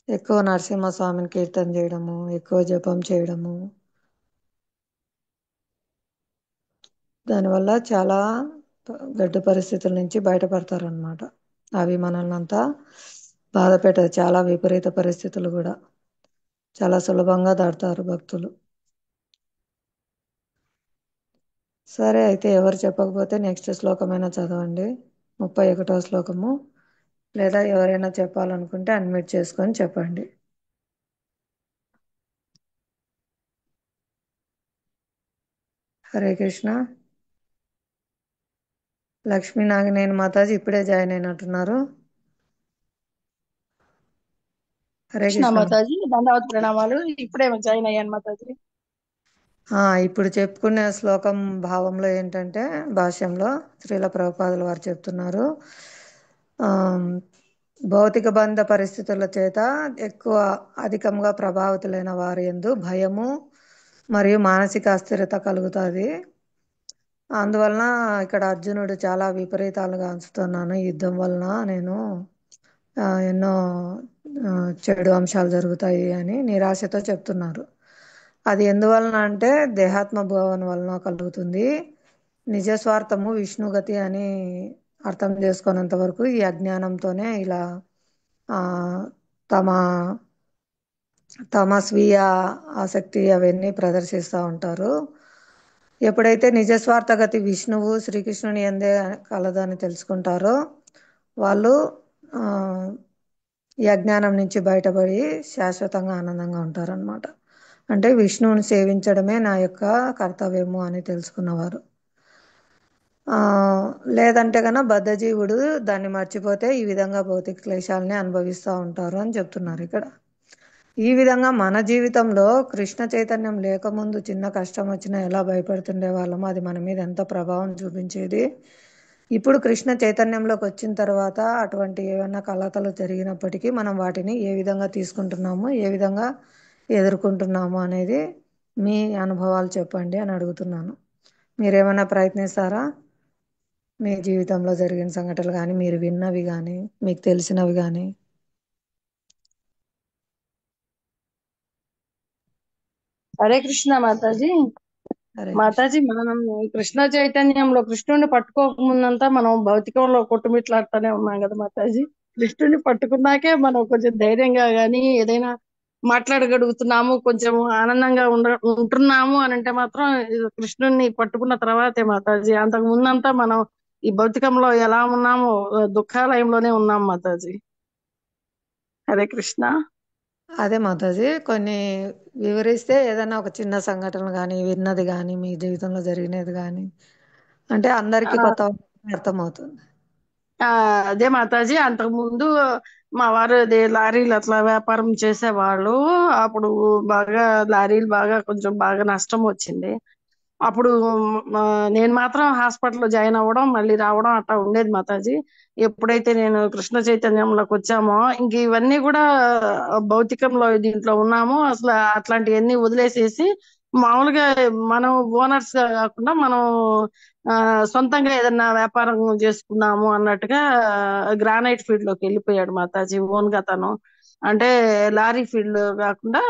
[SPEAKER 1] ఎక్కువ నరసింహస్వామిని కీర్తన చేయడము, ఎక్కువ జపం చేయడము, దానివల్ల చాలా గడ్డు పరిస్థితుల నుంచి బయటపడతారనమాట. అవి మనల్ని అంతా బాధ పెట్టదు. చాలా విపరీత పరిస్థితులు కూడా చాలా సులభంగా దాటుతారు భక్తులు. సరే, అయితే ఎవరు చెప్పకపోతే నెక్స్ట్ శ్లోకమైనా చదవండి, 31వ శ్లోకము. లేదా ఎవరైనా చెప్పాలనుకుంటే అన్మ్యూట్ చేసుకొని చెప్పండి. హరే కృష్ణ. లక్ష్మీ నాగినేని మాతాజీ ఇప్పుడే జాయిన్ అయినట్టున్నారు. హరే
[SPEAKER 3] కృష్ణ
[SPEAKER 1] కృష్ణ.
[SPEAKER 3] మాతాజీ, దండవత్ ప్రణామాలు. ఇప్పుడే జాయిన్ అయ్యాను మాతాజీ.
[SPEAKER 1] ఇప్పుడు చెప్పుకునే శ్లోకం భావంలో ఏంటంటే, భాష్యంలో శ్రీల ప్రభుపాదుల వారు చెప్తున్నారు, ఆ, భౌతిక బంధ పరిస్థితుల చేత ఎక్కువ అధికంగా ప్రభావితులైన వారి యందు భయము మరియు మానసిక అస్థిరత కలుగుతుంది. అందువలన ఇక్కడ అర్జునుడు చాలా విపరీతాలుగా అంచుతున్నాను, ఈ యుద్ధం వలన నేను ఎన్నో చెడు అంశాలు జరుగుతాయి అని నిరాశతో చెప్తున్నారు. అది ఎందువలన అంటే దేహాత్మ భావన వలన కలుగుతుంది. నిజస్వార్థము విష్ణుగతి అని అర్థం చేసుకున్నంత వరకు ఈ అజ్ఞానంతోనే ఇలా ఆ, తమ తమ స్వీయ ఆసక్తి అవన్నీ ప్రదర్శిస్తూ ఉంటారు. ఎప్పుడైతే నిజస్వార్థగతి విష్ణువు శ్రీకృష్ణుని ఎందే కలదని తెలుసుకుంటారో వాళ్ళు ఆ, ఈ అజ్ఞానం నుంచి బయటపడి శాశ్వతంగా ఆనందంగా ఉంటారన్నమాట. అంటే విష్ణువుని సేవించడమే నా యొక్క కర్తవ్యము అని తెలుసుకున్నవారు. ఆ లేదంటే కన్నా బద్ధజీవుడు దాన్ని మర్చిపోతే ఈ విధంగా భౌతిక క్లేశాలని అనుభవిస్తూ ఉంటారు అని చెప్తున్నారు ఇక్కడ. ఈ విధంగా మన జీవితంలో కృష్ణ చైతన్యం లేకముందు చిన్న కష్టం వచ్చినా ఎలా భయపడుతుండే వాళ్ళమో అది మన మీద ఎంత ప్రభావం చూపించేది. ఇప్పుడు కృష్ణ చైతన్యంలోకి వచ్చిన తర్వాత అటువంటి ఏమైనా కలతలు జరిగినప్పటికీ మనం వాటిని ఏ విధంగా తీసుకుంటున్నాము, ఏ విధంగా ఎదుర్కొంటున్నాము అనేది మీ అనుభవాలు చెప్పండి అని అడుగుతున్నాను. మీరేమైనా ప్రయత్నిస్తారా? మీ జీవితంలో జరిగిన సంఘటనలు కానీ, మీరు విన్నవి కానీ, మీకు తెలిసినవి కానీ.
[SPEAKER 3] హరే కృష్ణ మాతాజీ.
[SPEAKER 1] హరే కృష్ణ.
[SPEAKER 3] మాతాజీ, మనం కృష్ణ చైతన్యంలో కృష్ణుని పట్టుకోకముందంతా మనం భౌతికంలో కొట్టుమిట్లాడుతూనే ఉన్నాం కదా మాతాజీ. కృష్ణుని పట్టుకున్నాకే మనం కొంచెం ధైర్యంగా గానీ ఏదైనా మాట్లాడగలుగుతున్నాము, కొంచెం ఆనందంగా ఉంటున్నాము అని అంటే మాత్రం ఇది కృష్ణుని పట్టుకున్న తర్వాతే మాతాజీ. అంతకు ముందంతా మనం ఈ భౌతికంలో ఎలా ఉన్నామో దుఃఖాలయంలోనే ఉన్నాం మాతాజీ. హరే కృష్ణ.
[SPEAKER 1] అదే మాతాజీ కొన్ని వివరిస్తే ఏదైనా ఒక చిన్న సంఘటన కానీ విన్నది కానీ మీ జీవితంలో జరిగినది కానీ అంటే అందరికీ కొత్త వాళ్ళకి అర్థమవుతుంది.
[SPEAKER 3] ఆ అదే మాతాజీ, అంతకు ముందు మా వారు అదే లారీలు అట్లా వ్యాపారం చేసేవాళ్ళు. అప్పుడు బాగా లారీలు కొంచెం బాగా నష్టం వచ్చింది. అప్పుడు మ నేను మాత్రం హాస్పిటల్‌లో జాయిన్ అవ్వడం, మళ్ళీ రావడం అట్లా ఉండేది మాతాజీ. ఎప్పుడైతే నేను కృష్ణ చైతన్యంలోకి వచ్చామో, ఇంక ఇవన్నీ కూడా భౌతికంలో దీంట్లో ఉన్నాము. అసలు అట్లాంటియన్నీ వదిలేసేసి మామూలుగా మనం ఓనర్స్‌గా కాకుండా మనం సొంతంగా ఏదన్నా వ్యాపారం చేసుకుందాము అన్నట్టుగా గ్రానైట్ ఫీల్డ్ లోకి వెళ్ళిపోయాడు మాతాజీ ఓన్ గా తను. అంటే లారీ ఫీల్డ్ కాకుండా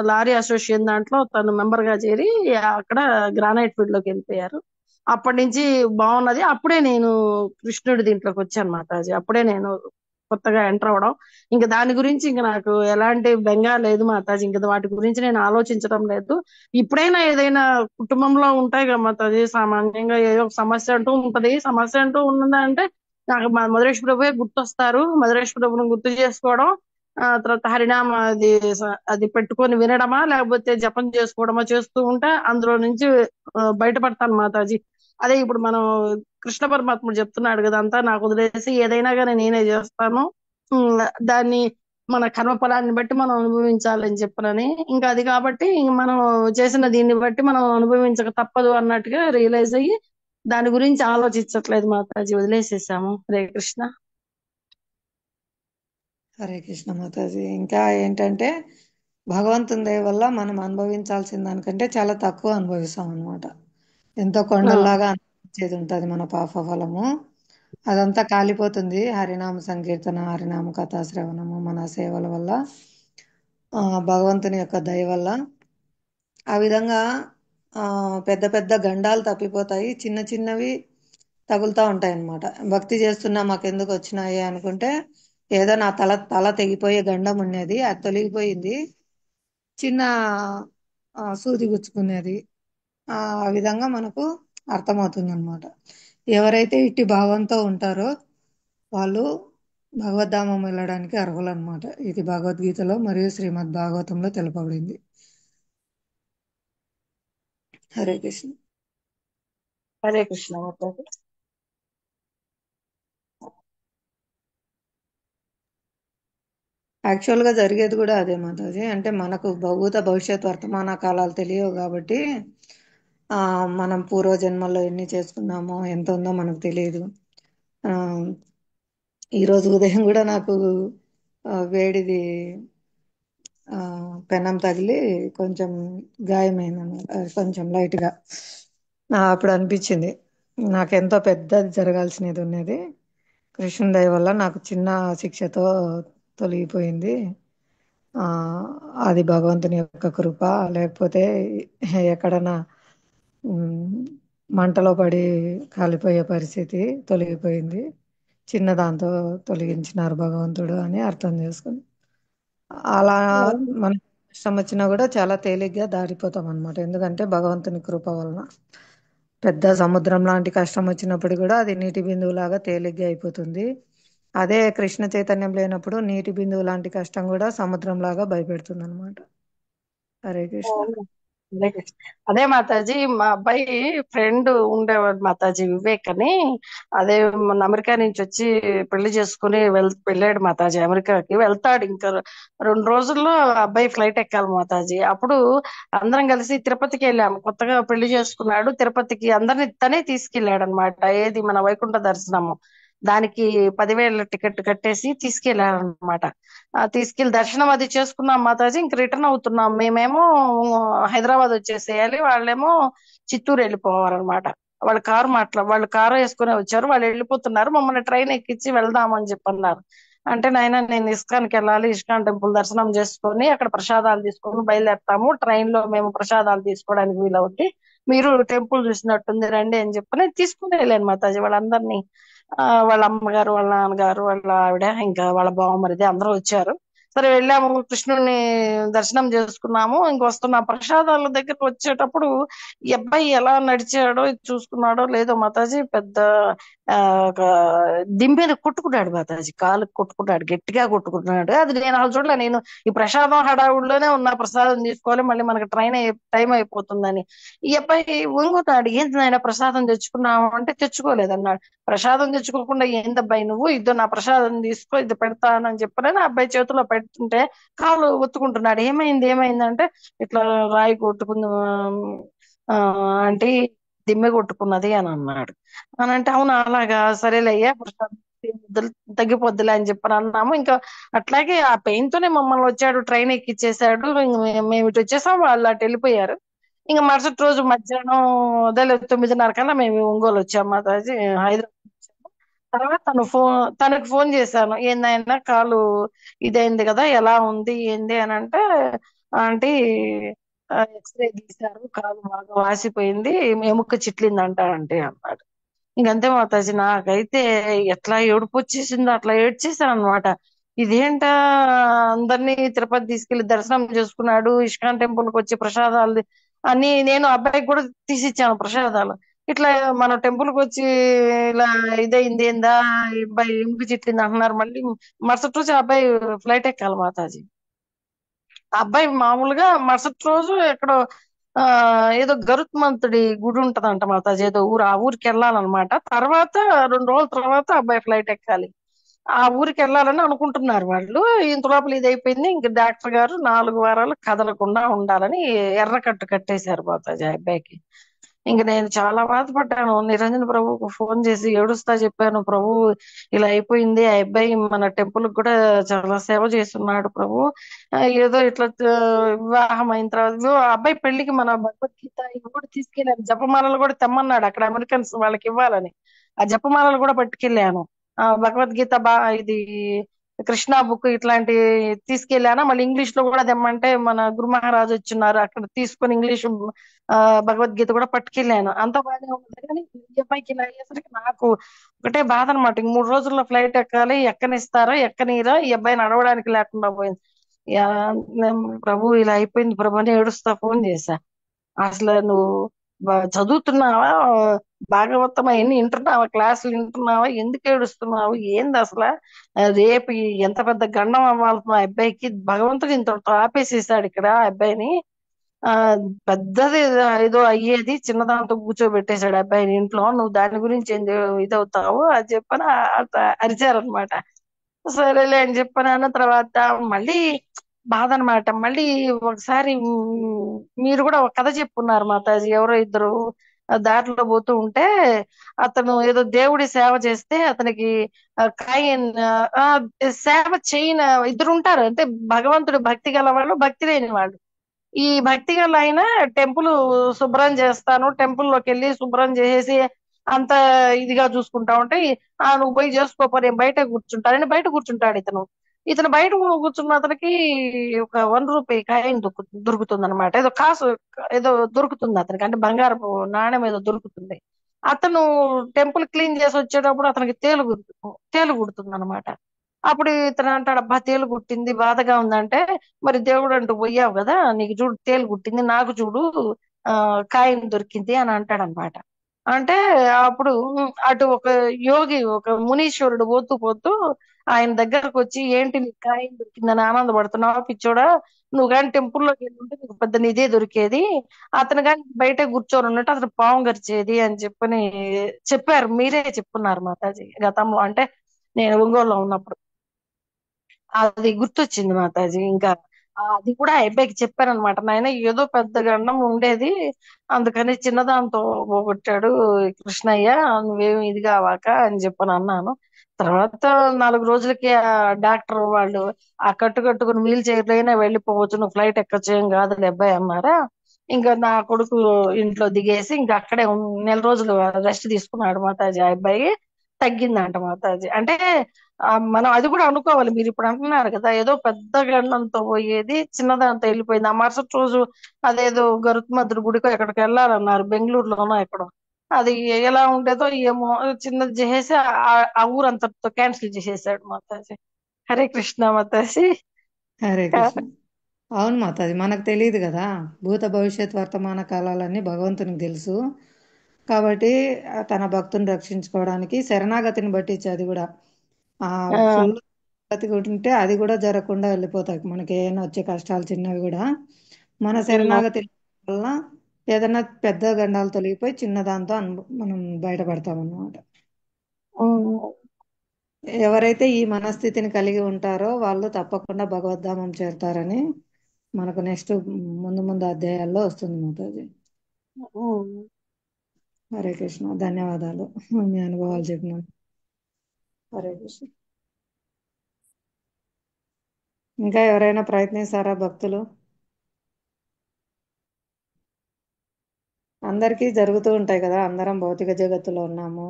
[SPEAKER 3] లారీ అసోసియేషన్ దాంట్లో తను మెంబర్ గా చేరి అక్కడ గ్రానైట్ ఫీల్డ్ లోకి వెళ్ళిపోయారు. అప్పటి నుంచి బాగున్నది. అప్పుడే నేను కృష్ణుడి దీంట్లోకి వచ్చాను మాతాజీ. అప్పుడే నేను కొత్తగా ఎంటర్ అవడం. ఇంకా దాని గురించి ఇంకా నాకు ఎలాంటి బెంగ లేదు మాతాజీ. ఇంకా వాటి గురించి నేను ఆలోచించడం లేదు. ఇప్పుడైనా ఏదైనా కుటుంబంలో ఉంటాయి కదా మాతాజీ, సామాన్యంగా ఏదో ఒక సమస్య అంటూ ఉంటది. సమస్య అంటూ ఉన్నదంటే నాకు మా మధురేష్ ప్రభువే గుర్తొస్తారు. మధురేష్ ప్రభుని గుర్తు చేసుకోవడం, తర్వాత హరినామ అది పెట్టుకొని వినడమా లేకపోతే జపం చేసుకోవడమా చేస్తూ ఉంటే అందులో నుంచి బయటపడతాను మాతాజీ. అదే ఇప్పుడు మనం కృష్ణ పరమాత్ముడు చెప్తున్నాడు కదా, అంతా నాకు వదిలేసి ఏదైనా కానీ నేనే చేస్తాను, ఉమ్, దాన్ని మన కర్మ ఫలాన్ని బట్టి మనం అనుభవించాలని చెప్పనని, ఇంకా అది కాబట్టి ఇంక మనం చేసిన దీన్ని బట్టి మనం అనుభవించక తప్పదు అన్నట్టుగా రియలైజ్ అయ్యి దాని గురించి ఆలోచించట్లేదు మాతాజీ, వదిలేసేసాము. హరే కృష్ణ.
[SPEAKER 1] హరే కృష్ణ మాతాజీ. ఇంకా ఏంటంటే భగవంతుని దయ వల్ల మనం అనుభవించాల్సిన దానికంటే చాలా తక్కువ అనుభవిస్తాం అనమాట. ఎంతో కొండల్లాగా అనిపించేది ఉంటుంది మన పాప ఫలము. అదంతా కాలిపోతుంది హరినామ సంకీర్తన, హరినామ కథా శ్రవణము, మన సేవల వల్ల, భగవంతుని యొక్క దయ వల్ల. ఆ విధంగా పెద్ద పెద్ద గండాలు తప్పిపోతాయి, చిన్న చిన్నవి తగులుతూ ఉంటాయి అన్నమాట. భక్తి చేస్తున్నా మాకెందుకు వచ్చినాయి అనుకుంటే ఏదో నా తల తల తెగిపోయే గండం ఉండేది, అది తొలగిపోయింది. చిన్న సూది గుచ్చుకునేది. ఆ విధంగా మనకు అర్థమవుతుంది అనమాట. ఎవరైతే ఇట్టి భావంతో ఉంటారో వాళ్ళు భగవద్ధామం వెళ్ళడానికి అర్హులు అనమాట. ఇది భగవద్గీతలో మరియు శ్రీమద్ భాగవతంలో తెలుపబడింది. హరే కృష్ణ.
[SPEAKER 3] హరే కృష్ణ మాతాజీ.
[SPEAKER 1] యాక్చువల్గా జరిగేది కూడా అదే మాతాజీ. అంటే మనకు భూత భవిష్యత్ వర్తమాన కాలాలు తెలియవు కాబట్టి ఆ మనం పూర్వజన్మల్లో ఎన్ని చేసుకున్నామో ఎంత ఉందో మనకు తెలియదు. ఆ ఈరోజు ఉదయం కూడా నాకు వేడిది పెనం తగిలి కొంచెం గాయమైంది అన్నమాట, కొంచెం లైట్గా. అప్పుడు అనిపించింది నాకెంతో పెద్దది జరగాల్సినది ఉన్నది, కృష్ణుని దయ వల్ల నాకు చిన్న శిక్షతో తొలగిపోయింది. ఆ అది భగవంతుని యొక్క కృప. లేకపోతే ఎక్కడన్నా ఉమ్, మంటలో పడి కాలిపోయే పరిస్థితి తొలగిపోయింది. చిన్న దాంతో తొలగించినారు భగవంతుడు అని అర్థం చేసుకుని అలా మనకి కష్టం వచ్చినా కూడా చాలా తేలిగ్గా దారిపోతాం అనమాట. ఎందుకంటే భగవంతుని కృప వలన పెద్ద సముద్రం లాంటి కష్టం వచ్చినప్పుడు కూడా అది నీటి బిందువు లాగా తేలిగ్గా అయిపోతుంది. అదే కృష్ణ చైతన్యం లేనప్పుడు నీటి బిందువు లాంటి కష్టం కూడా సముద్రం లాగా భయపెడుతుంది అనమాట. హరే కృష్ణ.
[SPEAKER 3] హరే కృష్ణ. అదే మాతాజీ, మా అబ్బాయి ఫ్రెండ్ ఉండేవాడు మాతాజీ, వివేక్ అని. అదే మన అమెరికా నుంచి వచ్చి పెళ్లి చేసుకుని వెళ్ళాడు మాతాజీ. అమెరికాకి వెళ్తాడు ఇంకా 2 రోజుల్లో అబ్బాయి ఫ్లైట్ ఎక్కాలి మాతాజీ. అప్పుడు అందరం కలిసి తిరుపతికి వెళ్ళాము. కొత్తగా పెళ్లి చేసుకున్నాడు. తిరుపతికి అందరిని తనే తీసుకెళ్ళాడు అనమాట. ఏది మన వైకుంఠ దర్శనము, దానికి 10,000 టికెట్ కట్టేసి తీసుకెళ్లారనమాట. తీసుకెళ్లి దర్శనం అది చేసుకున్నాం మాతాజీ. ఇంక రిటర్న్ అవుతున్నాం. మేమేమో హైదరాబాద్ వచ్చేసేయాలి, వాళ్ళేమో చిత్తూరు వెళ్ళిపోవాలన్నమాట. వాళ్ళు కారు వేసుకుని వచ్చారు, వాళ్ళు వెళ్ళిపోతున్నారు. మమ్మల్ని ట్రైన్ ఎక్కించి వెళ్దామని చెప్పన్నారు. అంటే నాయన నేను ఇస్కాన్కి వెళ్ళాలి, ఇస్కాన్ టెంపుల్ దర్శనం చేసుకొని అక్కడ ప్రసాదాలు తీసుకొని బయలుదేరుతాము, ట్రైన్ లో మేము ప్రసాదాలు తీసుకోవడానికి వీలవుద్ది, మీరు టెంపుల్ చూసినట్టుంది రండి అని చెప్పని తీసుకుని వెళ్ళాను మాతాజీ వాళ్ళందరినీ. వాళ్ళ అమ్మగారు, వాళ్ళ నాన్నగారు, వాళ్ళ ఆవిడ, ఇంకా వాళ్ళ బావమరిది అందరూ వచ్చారు. సరే వెళ్ళాము, కృష్ణుడిని దర్శనం చేసుకున్నాము. ఇంకొస్తున్న ప్రసాదాల దగ్గరకు వచ్చేటప్పుడు ఈ అబ్బాయి ఎలా నడిచాడో ఇది చూసుకున్నాడో లేదో మాతాజీ, పెద్ద ఒక దిమ్మెని కొట్టుకున్నాడు మాతాజీ, కాలు కొట్టుకున్నాడు, గట్టిగా కొట్టుకున్నాడు. అది నేను అసలు చూడలే. నేను ఈ ప్రసాదం హడావుడిలోనే ఉన్న, ప్రసాదం తీసుకోవాలి, మళ్ళీ మనకి టైం అయిపోతుందని. ఈ అబ్బాయి వంగుతాడు, ఏంటి నాయన ప్రసాదం తెచ్చుకున్నావు అంటే తెచ్చుకోలేదన్నాడు. ప్రసాదం తెచ్చుకోకుండా ఏందబ్బాయి నువ్వు, ఇద్దో నా ప్రసాదం తీసుకో, ఇది పెడతానని చెప్పానని అబ్బాయి చేతిలో పెడుతుంటే కాలు ఒత్తుకుంటున్నాడు. ఏమైంది అంటే, ఇట్లా రాయి కొట్టుకుంది ఆ అంటే దిమ్మె కొట్టుకున్నది అని అన్నాడు. అని అంటే అవునా, అలాగా, సరేలే అయ్యా, ప్రసాదం తగ్గిపోద్దులే అని చెప్పని అన్నాము. ఇంకా అట్లాగే ఆ పెయిన్ తోనే మమ్మల్ని వచ్చాడు, ట్రైన్ ఎక్కిచ్చేసాడు. ఇంక మేము ఇటు వచ్చేసాం, వాళ్ళు అటు వెళ్ళిపోయారు. ఇంకా మరుసటి రోజు మధ్యాహ్నం అదే 9:30 కల్లా మేము ఒంగోలు వచ్చాము మాతాజీ, హైదరాబాద్ వచ్చాము. తర్వాత తనకు ఫోన్ చేశాను, ఏందైనా కాలు ఇదైంది కదా, ఎలా ఉంది ఏంది అని అంటే, ఆంటీ ఎక్స్రే తీశారు, కాలు బాగా వాసిపోయింది, ఎముక చిట్లిందంట అంటే అన్నాడు. ఇంకంతే మాతాజీ, నాకైతే ఎట్లా ఏడుపు వచ్చేసిందో అట్లా ఏడ్చేసాను అనమాట. ఇదేంటా, అందరినీ తిరుపతి తీసుకెళ్లి దర్శనం చేసుకున్నాడు, ఇస్కాన్ టెంపుల్ కి వచ్చి ప్రసాదాలు అని నేను అబ్బాయికి కూడా తీసిచ్చాను ప్రసాదాలు. ఇట్లా మన టెంపుల్ కి వచ్చి ఇలా ఇదైంది ఏందా, ఈ అబ్బాయి ఎముక చిట్లింది అంటున్నారు. మళ్ళీ మరుసటి రోజు ఆ అబ్బాయి ఫ్లైట్ ఎక్కాలి మాతాజీ. ఆ అబ్బాయి మామూలుగా మరుసటి రోజు ఎక్కడో ఆ ఏదో గరుత్మంతుడి గుడి ఉంటదంట మాతాజీ, ఏదో ఊరు, ఆ ఊరికి వెళ్ళాలన్నమాట. తర్వాత 2 రోజుల తర్వాత అబ్బాయి ఫ్లైట్ ఎక్కాలి, ఆ ఊరికి వెళ్ళాలని అనుకుంటున్నారు వాళ్ళు. ఇంత లోపల ఇది అయిపోయింది. ఇంక డాక్టర్ గారు 4 వారాలు కదలకుండా ఉండాలని ఎర్రకట్టు కట్టేశారు మాతాజీ ఆ అబ్బాయికి. ఇంక నేను చాలా బాధపడ్డాను. నిరంజన్ ప్రభువుకు ఫోన్ చేసి ఏడుస్తా చెప్పాను, ప్రభు ఇలా అయిపోయింది, ఆ అబ్బాయి మన టెంపుల్ కూడా చాలా సేవ చేస్తున్నాడు ప్రభు, ఏదో ఇట్లా వివాహం అయిన తర్వాత ఆ అబ్బాయి పెళ్లికి మన భగవద్గీత ఇవి కూడా తీసుకెళ్ళాను, జపమాలలు కూడా తెమ్మన్నాడు అక్కడ అమెరికన్స్ వాళ్ళకి ఇవ్వాలని. ఆ జపమాలలు కూడా పట్టుకెళ్ళాను, ఆ భగవద్గీత ఇది కృష్ణ బుక్ ఇట్లాంటి తీసుకెళ్ళాను. మళ్ళీ ఇంగ్లీష్ లో కూడా తెమ్మంటే మన గురు మహారాజు వచ్చిన్నారు, అక్కడ తీసుకొని ఇంగ్లీష్ భగవద్గీత కూడా పట్టుకెళ్ళాను. అంత బాగానే ఉంది కానీ ఈ అబ్బాయికి ఇలా అయ్యేసరికి నాకు ఒకటే బాధ అనమాట. ఇంక 3 రోజుల్లో ఫ్లైట్ ఎక్కాలి, ఎక్కనిస్తారా ఎక్కనీరా, ఈ అబ్బాయి నడవడానికి లేకుండా పోయింది. ప్రభు ఇలా అయిపోయింది ప్రభు అని ఏడుస్తా ఫోన్ చేశా. అసలు నువ్వు చదువుతున్నావా, భాగవతం అవన్నీ వింటున్నావా, క్లాసులు వింటున్నావా, ఎందుకు ఏడుస్తున్నావు, ఏంది అసలు, రేపు ఎంత పెద్ద గండం అవ్వాల్సిన ఆ అబ్బాయికి భగవంతుడు ఇంత ఆపేసేసాడు ఇక్కడ ఆ అబ్బాయిని. ఆ పెద్దది ఏదో అయ్యేది చిన్నదాంతో కూర్చోబెట్టేశాడు అబ్బాయిని ఇంట్లో, నువ్వు దాని గురించి ఏం ఇదవుతావు అని చెప్పని అరిచారనమాట. సరేలే అని చెప్పని అన్న తర్వాత మళ్ళీ బాధ అనమాట. మళ్ళీ ఒకసారి మీరు కూడా ఒక కథ చెప్పున్నారు మాతాజీ, ఎవరో ఇద్దరు దారిలో పోతూ ఉంటే అతను ఏదో దేవుడి సేవ చేస్తే అతనికి కాయిన్ సేవ చేయని ఇద్దరు ఉంటారు, అంటే భగవంతుడు భక్తి గల వాళ్ళు, భక్తి లేని వాళ్ళు. ఈ భక్తి గల ఆయన టెంపుల్ శుభ్రం చేస్తాను, టెంపుల్ లోకి వెళ్ళి శుభ్రం చేసేసి అంత ఇదిగా చూసుకుంటా ఉంటే, నువ్వు పోయి చేసుకోపో, నేను బయట కూర్చుంటానని బయట కూర్చుంటాడు ఇతను. ఇతను బయట కూర్చున్న అతనికి ఒక 1 రూపాయి కాయిన్ దొరుకుతుంది అనమాట, ఏదో కాసు ఏదో దొరుకుతుంది అతనికి, అంటే బంగారపు నాణ్యం ఏదో దొరుకుతుంది. అతను టెంపుల్ క్లీన్ చేసి వచ్చేటప్పుడు అతనికి తేలు కుడుతుంది అనమాట. అప్పుడు ఇతను అంటాడు, అబ్బా తేలు కుట్టింది బాధగా ఉందంటే, మరి దేవుడు అంటూ పోయావు కదా, నీకు చూడు తేలు కుట్టింది, నాకు చూడు కాయిన్ దొరికింది అని అంటాడు అనమాట. అంటే అప్పుడు అటు ఒక యోగి, ఒక మునీశ్వరుడు పోతూ పోతూ ఆయన దగ్గరకు వచ్చి, ఏంటి నీకు కాయిన్ దొరికిందని ఆనందపడుతున్నావా పిచ్చోడా, నువ్వు కానీ టెంపుల్లోకి వెళ్ళి ఉంటే నీకు పెద్ద నిధే దొరికేది, అతను కానీ బయట కూర్చొని ఉన్నట్టు అతను పాము గరిచేది అని చెప్పని చెప్పారు. మీరే చెప్పున్నారు మాతాజీ గతంలో, అంటే నేను ఒంగోలులో ఉన్నప్పుడు. అది గుర్తొచ్చింది మాతాజీ. ఇంకా అది కూడా ఆ అబ్బాయికి చెప్పారనమాట, నాయన ఏదో పెద్ద గండం ఉండేది, అందుకని చిన్నదాంతో పోగొట్టాడు కృష్ణయ్య, నువ్వేమి ఇది కావాక అని చెప్పని అన్నాను. తర్వాత 4 రోజులకి ఆ డాక్టర్ వాళ్ళు ఆ కట్టుకుని వీల్ చైర్ అయినా వెళ్ళిపోవచ్చు, నువ్వు ఫ్లైట్ ఎక్కచ్చు, ఏం కాదు అబ్బాయి అన్నారా. ఇంకా నా కొడుకు ఇంట్లో దిగేసి ఇంకా అక్కడే నెల రోజులు రెస్ట్ తీసుకున్నాడు మాతాజీ. ఆ అబ్బాయి తగ్గిందంట మాతాజీ. అంటే మనం అది కూడా అనుకోవాలి, మీరు ఇప్పుడు అంటున్నారు కదా ఏదో పెద్ద గండంతో పోయేది చిన్నదాంతో వెళ్ళిపోయింది. ఆ మరుసటి రోజు అదేదో గరుత్మంతుడి గుడికో ఎక్కడికి వెళ్ళాలన్నారు, బెంగళూరులోనో ఎక్కడో. అది ఎలా ఉండేదో ఏమో, చిన్నది చేసేసి ఆ ఊరంతటితో క్యాన్సిల్ చేసేసాడు మాతాజీ. హరే కృష్ణ మాతాజీ.
[SPEAKER 1] హరే కృష్ణ. అవును మాత, అది మనకు తెలియదు కదా. భూత భవిష్యత్ వర్తమాన కాలాలన్నీ భగవంతునికి తెలుసు. కాబట్టి తన భక్తుని రక్షించుకోవడానికి శరణాగతిని బట్టి అది కూడా ఆ
[SPEAKER 3] ఆ,
[SPEAKER 1] ఫుల్ గతి ఉంటే అది కూడా జరగకుండా వెళ్ళిపోతాయి. మనకి ఏమైనా వచ్చే కష్టాలు చిన్నవి కూడా మన
[SPEAKER 3] ఉమ్,
[SPEAKER 1] శరణాగతి వల్ల ఏదైనా పెద్ద గండాలు తొలగిపోయి చిన్న దాంతో మనం బయటపడతాం అన్నమాట.
[SPEAKER 3] ఉమ్,
[SPEAKER 1] ఎవరైతే ఈ మనస్థితిని కలిగి ఉంటారో వాళ్ళు తప్పకుండా భగవద్ధామం చేరుతారని మనకు నెక్స్ట్ ముందు ముందు అధ్యాయాల్లో వస్తుంది మాతాజీ.
[SPEAKER 3] ఉమ్.
[SPEAKER 1] హరే కృష్ణ, ధన్యవాదాలు మీ అనుభవాలు చెప్పినాను. హరే కృష్ణ. ఇంకా ఎవరైనా ప్రయత్నిస్తారా భక్తులు? అందరికీ జరుగుతూ ఉంటాయి కదా, అందరం భౌతిక జగత్తులో ఉన్నాము.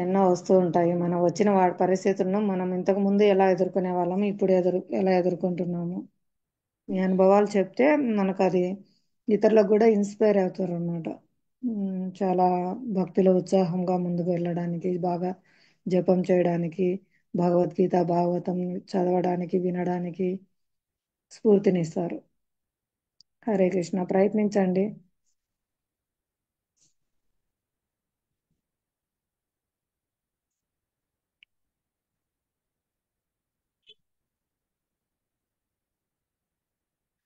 [SPEAKER 1] ఎన్నో వస్తూ ఉంటాయి. మనం వచ్చిన వాడి పరిస్థితులను మనం ఇంతకు ముందు ఎలా ఎదుర్కొనే వాళ్ళము, ఇప్పుడు ఎలా ఎదుర్కొంటున్నాము. మీ అనుభవాలు చెప్తే మనకు అది ఇతరులకు కూడా ఇన్స్పైర్ అవుతారు అన్నమాట. చాలా భక్తిలో ఉత్సాహంగా ముందుకు వెళ్ళడానికి, బాగా జపం చేయడానికి, భగవద్గీత భాగవతం చదవడానికి, వినడానికి స్ఫూర్తినిస్తారు. హరే కృష్ణ, ప్రయత్నించండి.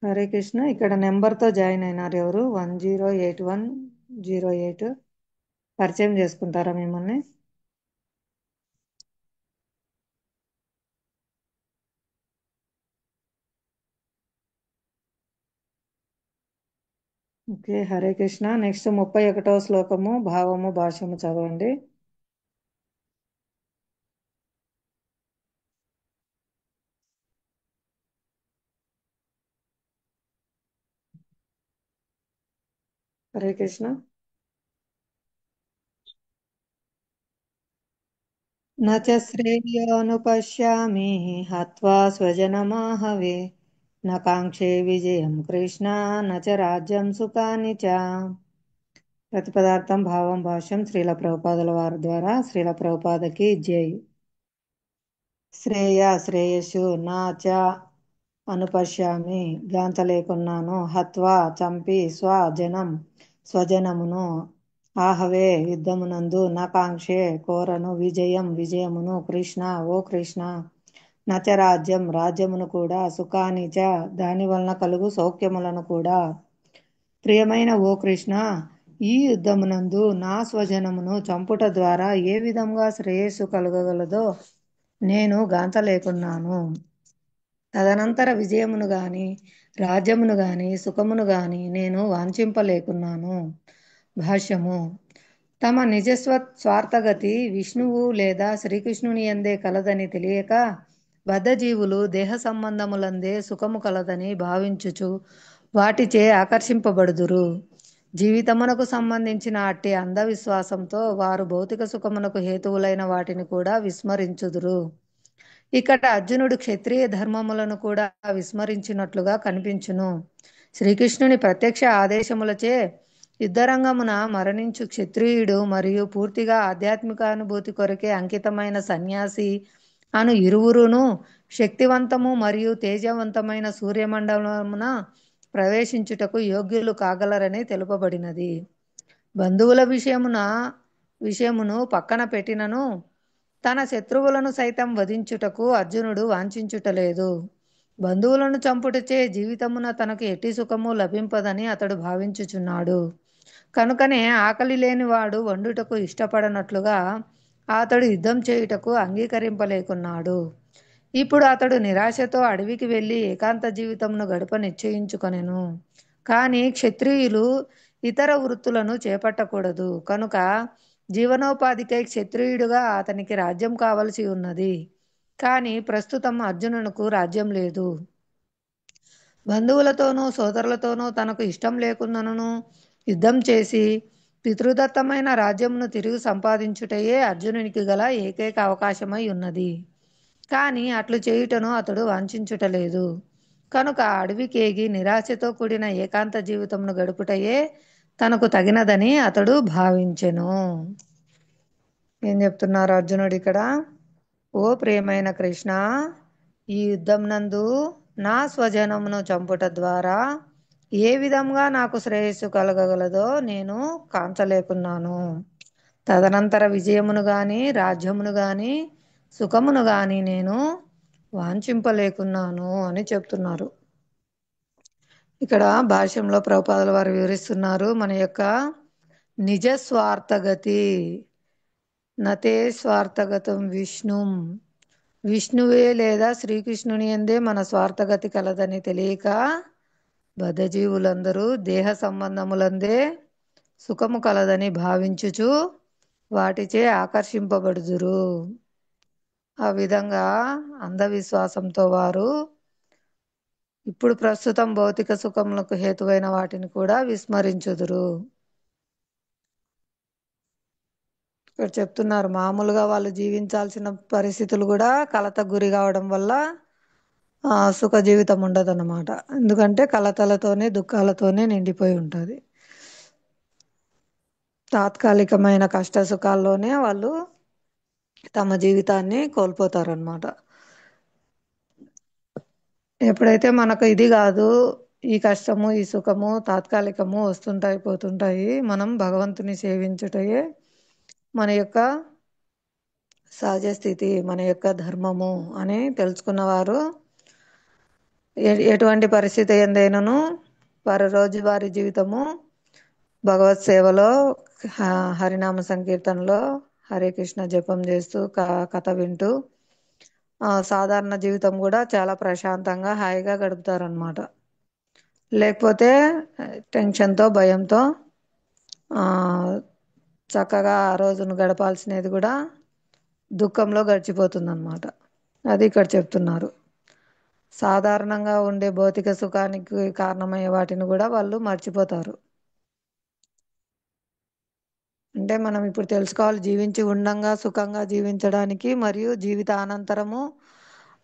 [SPEAKER 1] హరే కృష్ణ. ఇక్కడ నెంబర్తో జాయిన్ అయినారు ఎవరు? 108108. పరిచయం చేసుకుంటారా మిమ్మల్ని? ఓకే, హరే కృష్ణ. నెక్స్ట్ 31వ శ్లోకము భావము భాష్యము చదవండి. హరే కృష్ణ. నచ శ్రేయోనుపశ్యామి హత్వా స్వజనమాహవే న కాంక్షే విజయం కృష్ణ నచ రాజ్యం సుఖాని చ. ప్రతిపదార్థం భావం భాష్యం శ్రీల ప్రభుపాదుల వారి ద్వారా. శ్రీల ప్రభుపాదకి జై. శ్రేయస్సు నా చ అనుపశ్యామి గాంచలేకున్నాను, హత్వా చంపి స్వజనమును ఆహవే యుద్ధమునందు, నా కాంక్షే కోరను విజయమును కృష్ణ ఓ కృష్ణ, నచ రాజ్యమును కూడా, సుఖాని చ దాని వలన కలుగు సౌఖ్యములను కూడా. ప్రియమైన ఓ కృష్ణ, ఈ యుద్ధమునందు నా స్వజనమును చంపుట ద్వారా ఏ విధంగా శ్రేయస్సు కలగగలదో నేను గాంచలేకున్నాను. తదనంతర విజయమును గాని రాజ్యమును గాని సుఖమును గాని నేను వాంఛింపలేకున్నాను. భాష్యము. తమ స్వార్థగతి విష్ణువు లేదా శ్రీకృష్ణుని యందే కలదని తెలియక బద్ధజీవులు దేహ సంబంధములందే సుఖము కలదని భావించుచు వాటిచే ఆకర్షింపబడుదురు. జీవితమునకు సంబంధించిన అట్టి అంధవిశ్వాసంతో వారు భౌతిక సుఖమునకు హేతువులైన వాటిని కూడా విస్మరించుదురు. ఇక్కడ అర్జునుడు క్షత్రియ ధర్మములను కూడా విస్మరించినట్లుగా కనిపించును. శ్రీకృష్ణుని ప్రత్యక్ష ఆదేశములచే యుద్ధరంగమున మరణించు క్షత్రియుడు మరియు పూర్తిగా ఆధ్యాత్మికానుభూతి కొరకే అంకితమైన సన్యాసి అను ఇరువురును శక్తివంతము మరియు తేజవంతమైన సూర్యమండలమున ప్రవేశించుటకు యోగ్యులు కాగలరని తెలుపబడినది. బంధువుల విషయమును పక్కన పెట్టినను తన శత్రువులను సైతం వధించుటకు అర్జునుడు వాంఛించుటలేదు. బంధువులను చంపుటచే జీవితమున తనకు ఎట్టి సుఖము లభింపదని అతడు భావించుచున్నాడు. కనుకనే ఆకలి లేనివాడు వండుటకు ఇష్టపడనట్లుగా అతడు యుద్ధం చేయుటకు అంగీకరింపలేకున్నాడు. ఇప్పుడు అతడు నిరాశతో అడవికి వెళ్ళి ఏకాంత జీవితమును గడప నిశ్చయించుకొనెను. కానీ క్షత్రియులు ఇతర వృత్తులను చేపట్టకూడదు కనుక జీవనోపాధికై క్షత్రియుడుగా అతనికి రాజ్యం కావలసి ఉన్నది. కానీ ప్రస్తుతం అర్జునునకు రాజ్యం లేదు. బంధువులతోనూ సోదరులతోనూ తనకు ఇష్టం లేకున్నను యుద్ధం చేసి పితృదత్తమైన రాజ్యమును తిరిగి సంపాదించుటయే అర్జునునికి గల ఏకైక అవకాశమై ఉన్నది. కానీ అట్లు చేయుటను అతడు వాంఛించుటలేదు. కనుక అడవికేగి నిరాశతో కూడిన ఏకాంత జీవితమును గడుపుటయే తనకు తగినదని అతడు భావించెను. ఏం చెప్తున్నారు అర్జునుడు ఇక్కడ? ఓ ప్రియమైన కృష్ణ, ఈ యుద్ధం నందు నా స్వజనమును చంపుట ద్వారా ఏ విధంగా నాకు శ్రేయస్సు కలగగలదో నేను కాంచలేకున్నాను. తదనంతర విజయమును గాని రాజ్యమును గాని సుఖమును గాని నేను వాంఛింపలేకున్నాను అని చెప్తున్నారు. ఇక్కడ భాష్యంలో ప్రభుపాదుల వారు వివరిస్తున్నారు, మన యొక్క నిజ స్వార్థగతి నతే స్వార్థగతం విష్ణుం, విష్ణువే లేదా శ్రీకృష్ణుని యందే మన స్వార్థగతి కలదని తెలియక బద్ధజీవులందరూ దేహ సంబంధములందే సుఖము కలదని భావించుచు వాటిచే ఆకర్షింపబడుదురు. ఆ విధంగా అంధవిశ్వాసంతో వారు ఇప్పుడు ప్రస్తుతం భౌతిక సుఖములకు హేతువైన వాటిని కూడా విస్మరించుదురు. ఇక్కడ చెప్తున్నారు, మామూలుగా వాళ్ళు జీవించాల్సిన పరిస్థితులు కూడా కలతకు గురి కావడం వల్ల సుఖ జీవితం ఉండదన్నమాట. ఎందుకంటే కలతలతోనే దుఃఖాలతోనే నిండిపోయి ఉంటుంది. తాత్కాలికమైన కష్ట సుఖాల్లోనే వాళ్ళు తమ జీవితాన్ని కోల్పోతారనమాట. ఎప్పుడైతే మనకు ఇది కాదు, ఈ కష్టము ఈ సుఖము తాత్కాలికము, వస్తుంటాయి పోతుంటాయి, మనం భగవంతుని సేవించుటయే మన యొక్క సహజ స్థితి, మన యొక్క ధర్మము అని తెలుసుకున్నవారు ఎటువంటి పరిస్థితి ఎందైనను వారి రోజువారీ జీవితము భగవత్ సేవలో, హరినామ సంకీర్తనలో, హరే కృష్ణ జపం చేస్తూ కథ వింటూ సాధారణ జీవితం కూడా చాలా ప్రశాంతంగా హాయిగా గడుపుతారనమాట. లేకపోతే టెన్షన్తో భయంతో చక్కగా ఆ రోజును గడపాల్సినది కూడా దుఃఖంలో గడిచిపోతుంది అనమాట. అది ఇక్కడ చెప్తున్నారు. సాధారణంగా ఉండే భౌతిక సుఖానికి కారణమయ్యే వాటిని కూడా వాళ్ళు మర్చిపోతారు. అంటే మనం ఇప్పుడు తెలుసుకోవాలి, జీవించి ఉండంగా సుఖంగా జీవించడానికి మరియు జీవిత అనంతరము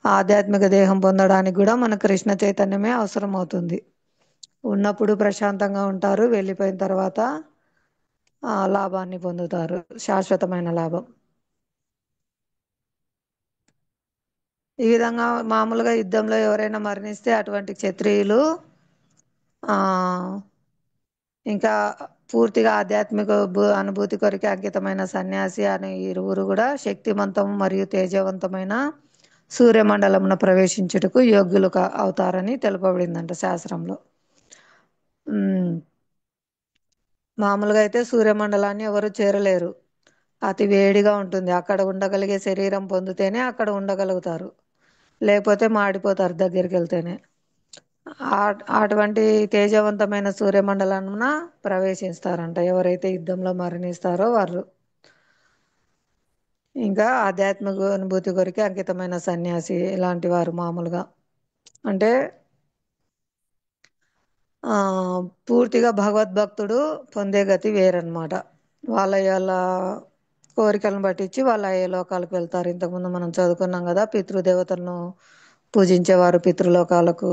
[SPEAKER 1] ఆధ్యాత్మిక దేహం పొందడానికి కూడా మన కృష్ణ చైతన్యమే అవసరం అవుతుంది. ఉన్నప్పుడు ప్రశాంతంగా ఉంటారు, వెళ్ళిపోయిన తర్వాత లాభాన్ని పొందుతారు, శాశ్వతమైన లాభం. ఈ విధంగా మామూలుగా యుద్ధంలో ఎవరైనా మరణిస్తే అటువంటి క్షత్రియులు ఇంకా పూర్తిగా ఆధ్యాత్మిక అనుభూతి కొరకు అంకితమైన సన్యాసి అనే ఇరువురు కూడా శక్తివంతం మరియు తేజవంతమైన సూర్యమండలమును ప్రవేశించుటకు యోగ్యులు అవుతారని తెలుపబడిందంట శాస్త్రంలో. మామూలుగా అయితే సూర్యమండలాన్ని ఎవరు చేరలేరు, అతి వేడిగా ఉంటుంది. అక్కడ ఉండగలిగే శరీరం పొందితేనే అక్కడ ఉండగలుగుతారు, లేకపోతే మాడిపోతారు దగ్గరికి వెళ్తేనే. అటువంటి తేజవంతమైన సూర్యమండలమున ప్రవేశిస్తారంట ఎవరైతే యుద్ధంలో మరణిస్తారో వారు. ఇంకా ఆధ్యాత్మిక అనుభూతి కొరికి అంకితమైన సన్యాసి ఇలాంటి వారు మామూలుగా అంటే పూర్తిగా భగవద్భక్తుడు పొందే గతి వేరనమాట. వాళ్ళ కోరికలను పట్టించి వాళ్ళు ఏ లోకాలకు వెళ్తారు. ఇంతకుముందు మనం చదువుకున్నాం కదా, పితృదేవతలను పూజించేవారు పితృలోకాలకు,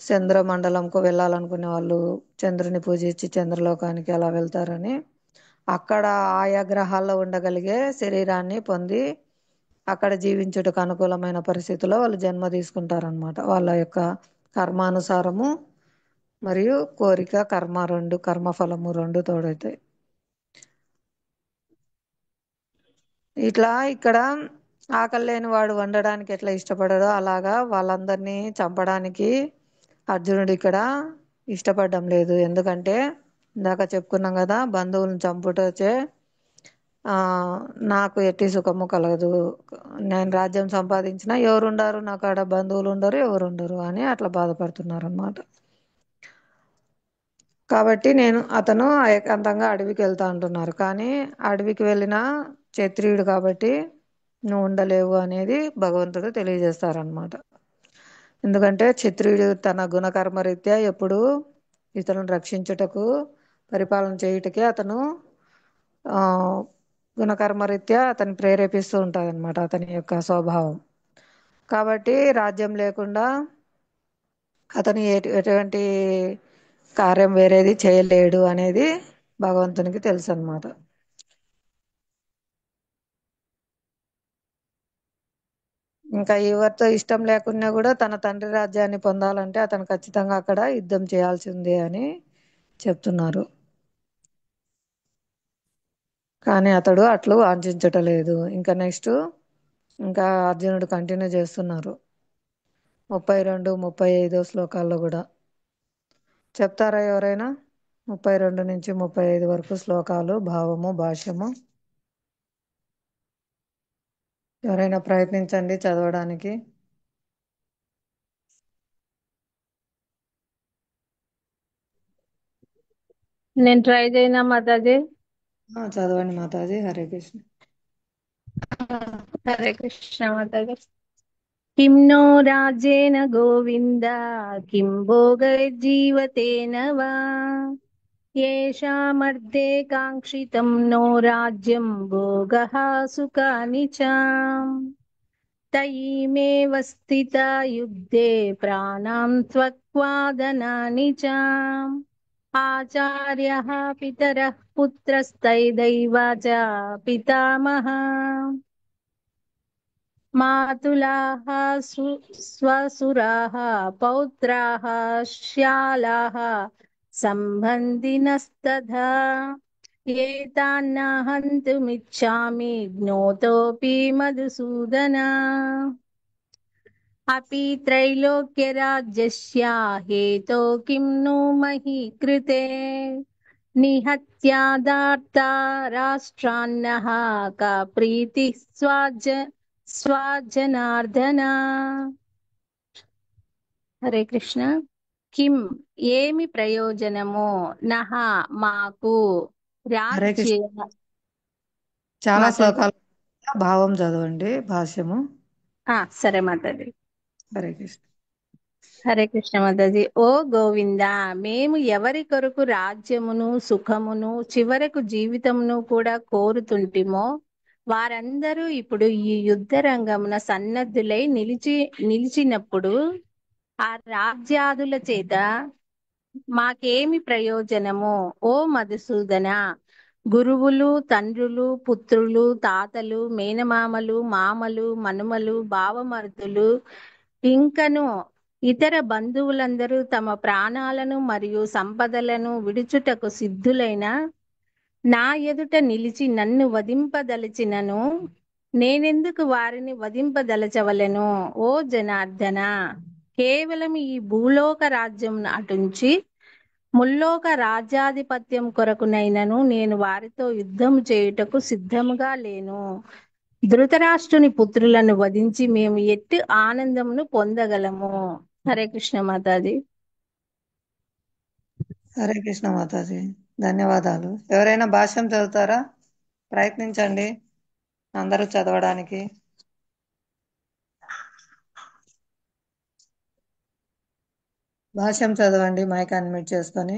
[SPEAKER 1] చంద్రమండలంకు వెళ్ళాలనుకునే వాళ్ళు చంద్రుని పూజించి చంద్రలోకానికి అలా వెళ్తారని, అక్కడ ఆయా గ్రహాల్లో ఉండగలిగే శరీరాన్ని పొంది అక్కడ జీవించుటకు అనుకూలమైన పరిస్థితుల్లో వాళ్ళు జన్మ తీసుకుంటారనమాట. వాళ్ళ యొక్క కర్మానుసారము మరియు కోరిక కర్మ కర్మఫలము రెండు తోడవుతాయి. ఇట్లా ఇక్కడ ఆకలి లేని వాడు వండడానికి ఎట్లా ఇష్టపడడో అలాగా వాళ్ళందరినీ చంపడానికి అర్జునుడు ఇక్కడ ఇష్టపడడం లేదు. ఎందుకంటే ఇందాక చెప్పుకున్నాం కదా, బంధువులను చంపుటచే నాకు ఎట్టి సుఖము కలగదు, నేను రాజ్యం సంపాదించినా ఎవరుండరు, నాకు ఆడ బంధువులు ఉండరు, ఎవరు ఉండరు అని అట్లా బాధపడుతున్నారు అన్నమాట. కాబట్టి అతను ఏకాంతంగా అడవికి వెళ్తా అంటున్నారు. కానీ అడవికి వెళ్ళిన క్షత్రియుడు కాబట్టి నువ్వు ఉండలేవు అనేది భగవంతుడు తెలియజేస్తారనమాట. ఎందుకంటే క్షత్రియుడు తన గుణకర్మరీత్యా ఎప్పుడు ఇతరులను రక్షించుటకు, పరిపాలన చేయుటకే అతను గుణకర్మరీత్యా అతను ప్రేరేపిస్తూ ఉంటుంది అనమాట, అతని యొక్క స్వభావం. కాబట్టి రాజ్యం లేకుండా అతను ఎటువంటి కార్యం వేరేది చేయలేడు అనేది భగవంతునికి తెలుసు అన్నమాట. ఇంకా ఎవరితో ఇష్టం లేకున్నా కూడా తన తండ్రి రాజ్యాన్ని పొందాలంటే అతను ఖచ్చితంగా అక్కడ యుద్ధం చేయాల్సిందే అని చెప్తున్నారు. కానీ అతడు అట్లు ఆశించటలేదు. ఇంకా నెక్స్ట్ ఇంకా అర్జునుడు కంటిన్యూ చేస్తున్నారు 32, 35 శ్లోకాల్లో కూడా. చెప్తారా ఎవరైనా? 32 నుంచి 35 వరకు శ్లోకాలు, భావము, భాష్యము. ఎవరైనా ప్రయత్నించండి చదవడానికి.
[SPEAKER 5] నేను ట్రై చేయనా మాతాజీ?
[SPEAKER 1] చదవండి మాతాజీ. హరే కృష్ణ.
[SPEAKER 5] హరే కృష్ణ మాతాజీ. కిం నో రాజ్యేన గోవింద కిం భోగైర్జీవతేన వా येषामर्थे काङ्क्षितं नो राज्यं भोगः सुखानि च तयिमेव स्थिता युद्धे प्राणां त्यक्त्वा धनानि च आचार्यः पितरः पुत्रस्तैदैव च पितामहः मातुलाः स्वसुराः पौत्राः श्यालाः सम्बन्धिनस्तथा एतान्न हन्तुमिच्छामि ज्ञोतोऽपि मधुसूदन अपि त्रैलोक्यराज्यस्य हेतो किं नु मही कृते निहत्यादार्ता राष्ट्रान्नः का प्रीतिः స్వజనార్దన. హరే కృష్ణ. కిం ఏమి ప్రయోజనము, నహ మాకు,
[SPEAKER 1] హరే కృష్ణ.
[SPEAKER 5] రాజ్యేన.
[SPEAKER 1] చాలా
[SPEAKER 5] మాతాజీ
[SPEAKER 1] శ్లోకాలు భావం చదవండి, భాష్యము.
[SPEAKER 5] సరే మాతాజీ.
[SPEAKER 1] హరే కృష్ణ.
[SPEAKER 5] హరే కృష్ణ మాతాజీ. ఓ గోవింద, మేము ఎవరి కొరకు రాజ్యమును సుఖమును చివరకు జీవితమును కూడా కోరుతుంటిమో వారందరూ ఇప్పుడు ఈ యుద్ధ రంగమున సన్నద్ధులై నిలిచినప్పుడు ఆ రాజ్యాదుల చేత మాకేమి ప్రయోజనము ఓ మధుసూదన. గురువులు, తండ్రులు, పుత్రులు, తాతలు, మేనమామలు, మామలు, మనుమలు, బావమరుదులు ఇంకను ఇతర బంధువులందరూ తమ ప్రాణాలను మరియు సంపదలను విడుచుటకు సిద్ధులైన నా ఎదుట నిలిచి నన్ను వధింపదలచినను నేనెందుకు వారిని వధింపదలచవలెను ఓ జనార్దన. కేవలం ఈ భూలోక రాజ్యం అటుంచి ముల్లోక రాజ్యాధిపత్యం కొరకునైనను నేను వారితో యుద్ధం చేయుటకు సిద్ధముగా లేను. ధృతరాష్ట్రుని పుత్రులను వధించి మేము ఎట్టి ఆనందమును పొందగలము. హరే కృష్ణ మాతాజీ.
[SPEAKER 1] హరే కృష్ణ మాతాజీ. ధన్యవాదాలు. ఎవరైనా భాష్యం చదువుతారా? ప్రయత్నించండి అందరూ చదవడానికి. భాష్యం చదవండి మైక్ అన్మ్యూట్ చేసుకొని.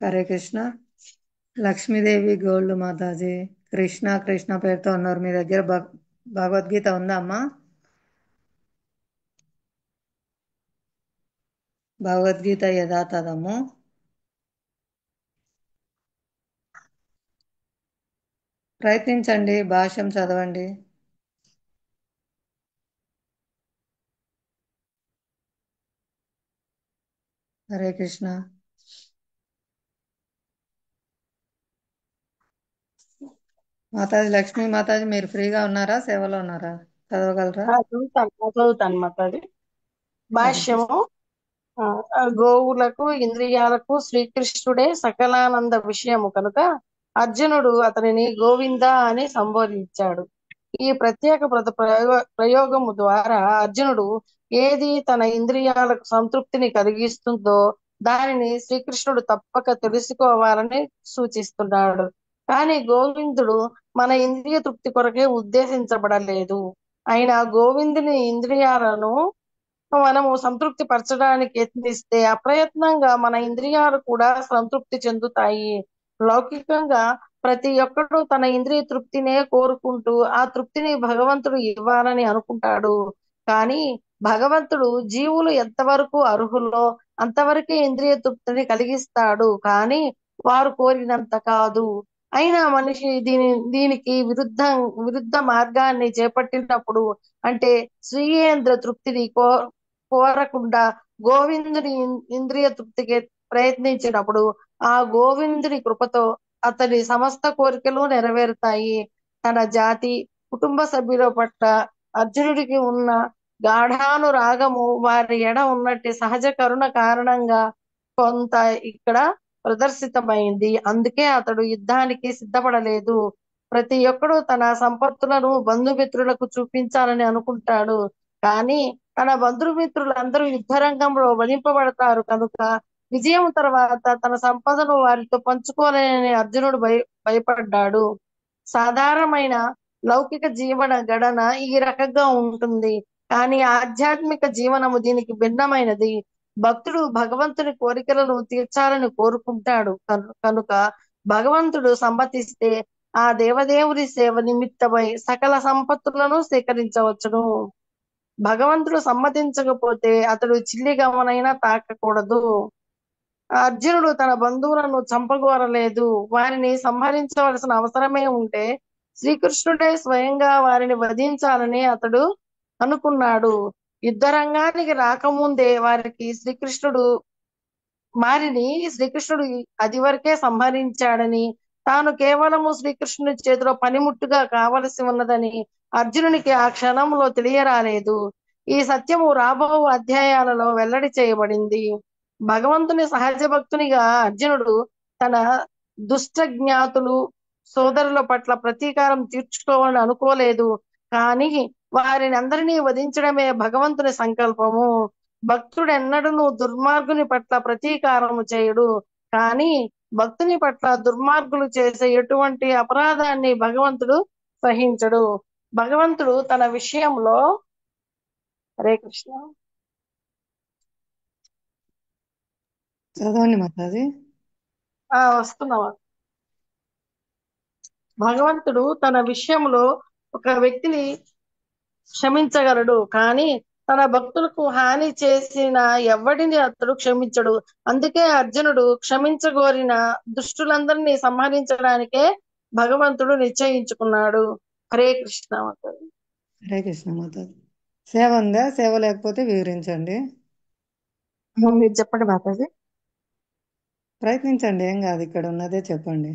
[SPEAKER 1] హరే కృష్ణ. లక్ష్మీదేవి గోల్డ్ మాతాజీ. కృష్ణ కృష్ణ పేరుతో ఉన్నారు. మీ దగ్గర భగవద్గీత ఉందా అమ్మా? భగవద్గీత యథాతథము. ప్రయత్నించండి, భాష్యం చదవండి. హరే కృష్ణ. మాతాజీ లక్ష్మీ మాతాజీ, మీరు ఫ్రీగా ఉన్నారా, సేవలో ఉన్నారా? చదవగలరా?
[SPEAKER 3] చదువుతాను మాతాజీ. భాష్యము. గోవులకు ఇంద్రియాలకు శ్రీకృష్ణుడే సకలానంద విషయము కనుక అర్జునుడు అతనిని గోవింద అని సంబోధించాడు. ఈ ప్రత్యేక ప్రయోగము ద్వారా అర్జునుడు ఏది తన ఇంద్రియాలకు సంతృప్తిని కలిగిస్తుందో దానిని శ్రీకృష్ణుడు తప్పక తెలుసుకోవాలని సూచిస్తున్నాడు. కానీ గోవిందుడు మన ఇంద్రియ తృప్తి కొరకే ఉద్దేశించబడలేదు. అయినా గోవిందుని ఇంద్రియాలను మనము సంతృప్తి పరచడానికి యత్నిస్తే అప్రయత్నంగా మన ఇంద్రియాలు కూడా సంతృప్తి చెందుతాయి. లౌకికంగా ప్రతి ఒక్కడు తన ఇంద్రియ తృప్తినే కోరుకుంటూ ఆ తృప్తిని భగవంతుడు ఇవ్వాలని అనుకుంటాడు. కానీ భగవంతుడు జీవులు ఎంతవరకు అర్హులో అంతవరకే ఇంద్రియ తృప్తిని కలిగిస్తాడు, కానీ వారు కోరినంత కాదు. అయినా మనిషి దీనికి విరుద్ధ మార్గాన్ని చేపట్టినప్పుడు, అంటే స్వీయేంద్ర తృప్తిని కోరకుండా గోవిందుని ఇంద్రియ తృప్తికి ప్రయత్నించినప్పుడు, ఆ గోవిందుని కృపతో అతని సమస్త కోరికలు నెరవేరుతాయి. తన జాతి, కుటుంబ సభ్యుల పట్ల అర్జునుడికి ఉన్న గాఢానురాగము, వారి ఎడ ఉన్నట్టి సహజ కరుణ కారణంగా కొంత ఇక్కడ ప్రదర్శితమైంది. అందుకే అతడు యుద్ధానికి సిద్ధపడలేదు. ప్రతి ఒక్కడు తన సంపత్తులను బంధుమిత్రులకు చూపించాలని అనుకుంటాడు, కానీ తన బంధుమిత్రులందరూ యుద్ధరంగంలో వధింపబడతారు కనుక విజయం తర్వాత తన సంపదను వారితో పంచుకోలేని అర్జునుడు భయపడ్డాడు. సాధారణమైన లౌకిక జీవన గణన ఈ రకంగా ఉంటుంది, కానీ ఆధ్యాత్మిక జీవనము దీనికి భిన్నమైనది. భక్తుడు భగవంతుని కోరికలను తీర్చాలని కోరుకుంటాడు కనుక భగవంతుడు సమ్మతిస్తే ఆ దేవదేవుని సేవ నిమిత్తమై సకల సంపత్తులను సేకరించవచ్చును. భగవంతుడు సమ్మతించకపోతే అతడు చిల్లి గమనైనా తాకకూడదు. అర్జునుడు తన బంధువులను చంపగోరలేదు, వారిని సంహరించవలసిన అవసరమే ఉంటే శ్రీకృష్ణుడే స్వయంగా వారిని వధించాలని అతడు అనుకున్నాడు. యుద్ధరంగానికి రాకముందే శ్రీకృష్ణుడు అది వరకే సంహరించాడని, తాను కేవలము శ్రీకృష్ణుని చేతిలో పనిముట్టుగా కావలసి ఉన్నదని అర్జునునికి ఆ క్షణంలో తెలియరాలేదు. ఈ సత్యము రాబో అధ్యాయాలలో వెల్లడి చేయబడింది. భగవంతుని సహజ భక్తునిగా అర్జునుడు తన దుష్ట జ్ఞాతులు సోదరుల పట్ల ప్రతీకారం తీర్చుకోవాలని అనుకోలేదు, కానీ వారిని అందరినీ వధించడమే భగవంతుని సంకల్పము. భక్తుడెన్నడూ దుర్మార్గుని పట్ల ప్రతీకారము చేయడు, కానీ భక్తుని పట్ల దుర్మార్గులు చేసే ఎటువంటి అపరాధాన్ని భగవంతుడు సహించడు. భగవంతుడు తన విషయంలో హరే కృష్ణ
[SPEAKER 1] చదవండి మాతాజీ.
[SPEAKER 3] వస్తున్నావా? భగవంతుడు తన విషయంలో ఒక వ్యక్తిని క్షమించగలడు, కానీ తన భక్తులకు హాని చేసిన ఎవడిని అతడు క్షమించడు. అందుకే అర్జునుడు క్షమించగోరిన దుష్టులందరినీ సంహరించడానికే భగవంతుడు నిశ్చయించుకున్నాడు. హరే కృష్ణ మాతాజీ.
[SPEAKER 1] హరే కృష్ణ మాతాజీ. సేవ ఉందా? సేవ లేకపోతే వివరించండి.
[SPEAKER 3] మీరు చెప్పండి మాతాజీ.
[SPEAKER 1] ప్రయత్నించండి, ఏం కాదు, ఇక్కడ ఉన్నదే చెప్పండి.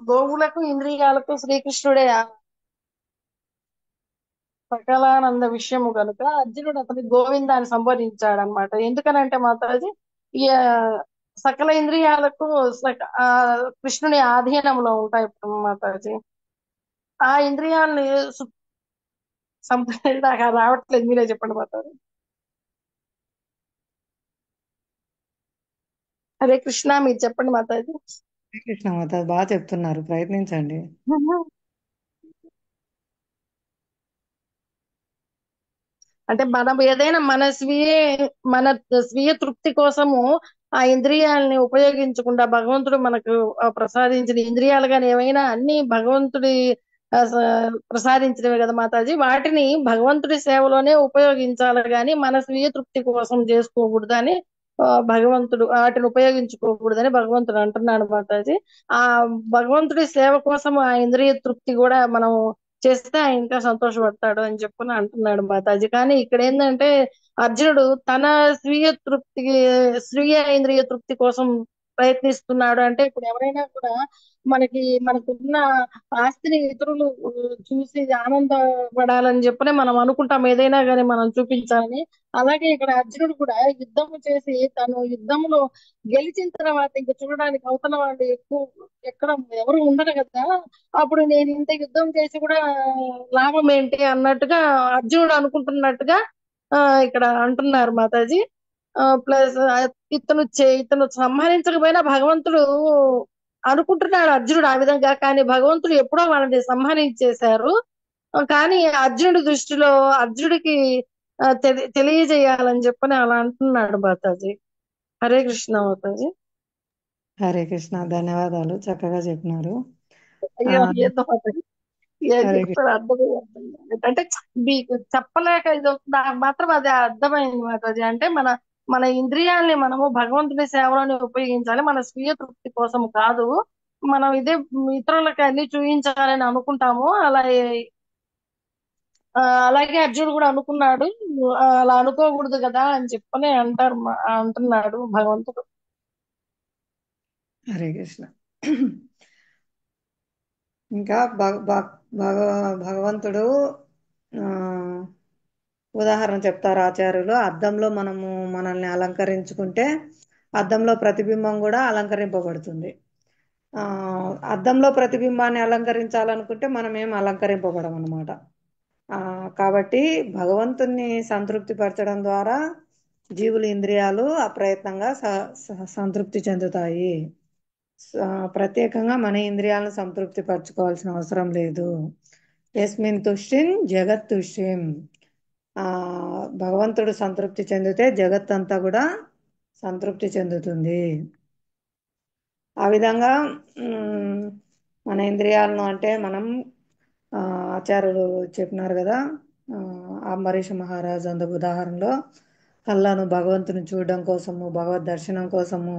[SPEAKER 3] గోవులకు ఇంద్రియాలకు శ్రీకృష్ణుడే సకలానంద విషయము కనుక అర్జునుడు అతని గోవిందాన్ని సంబోధించాడనమాట. ఎందుకనంటే మాతాజీ, ఈ సకల ఇంద్రియాలకు కృష్ణుని ఆధీనంలో ఉంటాయి మాతాజీ. ఆ ఇంద్రియాలని నాకు రావట్లేదు, మీరే చెప్పండి మాతాజీ. హరే కృష్ణ, మీరు చెప్పండి మాతాజీ.
[SPEAKER 1] హరే కృష్ణ మాతాజీ, బాగా చెప్తున్నారు, ప్రయత్నించండి.
[SPEAKER 3] అంటే మనం ఏదైనా మన స్వీయ తృప్తి కోసము ఆ ఇంద్రియాలని ఉపయోగించకుండా భగవంతుడు మనకు ప్రసాదించిన ఇంద్రియాలు కానీ ఏవైనా అన్ని భగవంతుడి ప్రసాదించినవే కదా మాతాజీ. వాటిని భగవంతుడి సేవలోనే ఉపయోగించాలి, కానీ మన స్వీయ తృప్తి కోసం చేసుకోకూడదని భగవంతుడు వాటిని ఉపయోగించుకోకూడదని భగవంతుడు అంటున్నాడు మాతాజీ. ఆ భగవంతుడి సేవ కోసం ఆ ఇంద్రియ తృప్తి కూడా మనం చేస్తే ఆయన ఇంకా సంతోషపడతాడు అని చెప్పని అంటున్నాడు మాతాజీ. కానీ ఇక్కడ ఏంటంటే అర్జునుడు తన స్వీయ ఇంద్రియ తృప్తి కోసం ప్రయత్నిస్తున్నాడు. అంటే ఇప్పుడు ఎవరైనా కూడా మనకున్న ఆస్తిని ఇతరులు చూసి ఆనందపడాలని చెప్పనే మనం అనుకుంటాం, ఏదైనా కానీ మనం చూపించాలని. అలాగే ఇక్కడ అర్జునుడు కూడా యుద్ధం చేసి తను యుద్ధంలో గెలిచిన తర్వాత ఇంకా చూడడానికి అవతల వాళ్ళు ఎక్కడ ఎవరు ఉండరు కదా, అప్పుడు నేను ఇంత యుద్ధం చేసి కూడా లాభం ఏంటి అన్నట్టుగా అర్జునుడు అనుకుంటున్నట్టుగా ఇక్కడ అంటున్నారు మాతాజీ. ప్లస్ ఇతను సంహరించకపోయినా భగవంతుడు అనుకుంటున్నాడు అర్జునుడు ఆ విధంగా, కానీ భగవంతుడు ఎప్పుడో వాళ్ళని సంహరించేశారు. కానీ అర్జునుడి దృష్టిలో అర్జునుడికి తెలియజేయాలని చెప్పని అలా అంటున్నాడు మాతాజీ. హరే కృష్ణ మాతాజీ.
[SPEAKER 1] హరే కృష్ణ, ధన్యవాదాలు, చక్కగా చెప్పినారు.
[SPEAKER 3] అయ్యో ఏదో మాతాజీ. ఏం
[SPEAKER 1] హరే కృష్ణ.
[SPEAKER 3] చెప్తారు అర్థం కాలేదు. అంటే మీకు చెప్పలేక ఇది నాకు మాత్రం అది అర్థమైంది మాతాజీ. అంటే మన ఇంద్రియాల్ని మనము భగవంతుని సేవలోనే ఉపయోగించాలి, మన స్వీయ తృప్తి కోసం కాదు. మనం ఇదే ఇతరులకి అన్ని చూపించాలని అనుకుంటాము. అలాగే అర్జునుడు కూడా అనుకున్నాడు. అలా అనుకోకూడదు కదా అని చెప్పని అంటున్నాడు భగవంతుడు.
[SPEAKER 1] హరే కృష్ణ. ఇంకా భగవంతుడు ఆ, ఉదాహరణ చెప్తారు ఆచార్యులు. అద్దంలో మనము మనల్ని అలంకరించుకుంటే అద్దంలో ప్రతిబింబం కూడా అలంకరింపబడుతుంది. ఆ అద్దంలో ప్రతిబింబాన్ని అలంకరించాలనుకుంటే మనం ఏం అలంకరింపబడం అన్నమాట. కాబట్టి భగవంతుణ్ణి సంతృప్తి పరచడం ద్వారా జీవుల ఇంద్రియాలు అప్రయత్నంగా సంతృప్తి చెందుతాయి. ప్రత్యేకంగా మన ఇంద్రియాలను సంతృప్తి పరచుకోవాల్సిన అవసరం లేదు. యస్మిన్ తుష్టిన్ జగత్ తుష్టిం. భగవంతుడు సంతృప్తి చెందితే జగత్తంతా కూడా సంతృప్తి చెందుతుంది. ఆ విధంగా మన ఇంద్రియాలను అంటే మనం ఆచార్యులు చెప్పినారు కదా, అంబరీష మహారాజు అందుకు ఉదాహరణలో కళ్ళను భగవంతుని చూడడం కోసము, భగవద్ దర్శనం కోసము,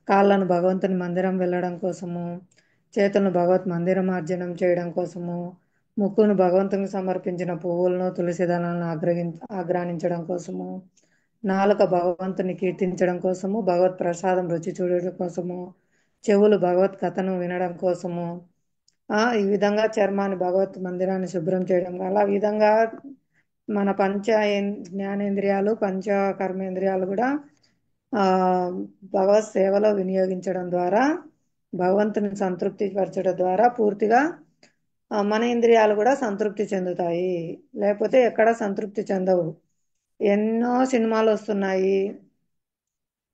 [SPEAKER 1] కాళ్ళను భగవంతుని మందిరం వెళ్ళడం కోసము, చేతులను భగవత్ మందిరమార్జనం చేయడం కోసము, ముక్కును భగవంతునికి సమర్పించిన పువ్వులను తులసి దళాలను ఆగ్రానించడం కోసము, నాలుక భగవంతుని కీర్తించడం కోసము, భగవత్ ప్రసాదం రుచి చూడడం కోసము, చెవులు భగవత్ కథను వినడం కోసము, ఈ విధంగా చర్మాన్ని భగవత్ మందిరాన్ని శుభ్రం చేయడం, అలా విధంగా మన జ్ఞానేంద్రియాలు పంచ కర్మేంద్రియాలు కూడా భగవత్ సేవలో వినియోగించడం ద్వారా, భగవంతుని సంతృప్తి పరచడం ద్వారా పూర్తిగా మన ఇంద్రియాలు కూడా సంతృప్తి చెందుతాయి. లేకపోతే ఎక్కడ సంతృప్తి చెందవు. ఎన్నో సినిమాలు వస్తున్నాయి,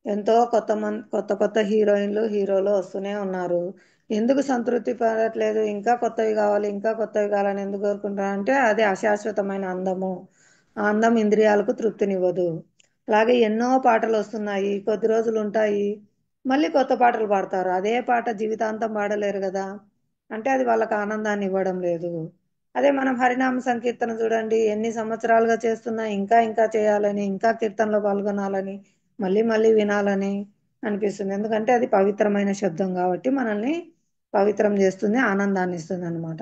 [SPEAKER 1] ఎంతో కొత్త కొత్త హీరోయిన్లు హీరోలు వస్తూనే ఉన్నారు. ఎందుకు సంతృప్తి పడట్లేదు? ఇంకా కొత్తవి కావాలి, ఇంకా కొత్తవి కావాలని ఎందుకు కోరుకుంటారంటే అది అశాశ్వతమైన అందము. ఆ అందం ఇంద్రియాలకు తృప్తినివ్వదు. అలాగే ఎన్నో పాటలు వస్తున్నాయి, కొద్ది రోజులు ఉంటాయి, మళ్ళీ కొత్త పాటలు పాడతారు. అదే పాట జీవితాంతం పాడలేరు కదా, అంటే అది వాళ్ళకి ఆనందాన్ని ఇవ్వడం లేదు. అదే మనం హరినామ సంకీర్తన చూడండి, ఎన్ని సంవత్సరాలుగా చేస్తున్నా ఇంకా ఇంకా చేయాలని, ఇంకా కీర్తనలో పాల్గొనాలని, మళ్ళీ మళ్ళీ వినాలని అనిపిస్తుంది. ఎందుకంటే అది పవిత్రమైన శబ్దం కాబట్టి మనల్ని పవిత్రం చేస్తుంది, ఆనందాన్ని ఇస్తుంది అనమాట.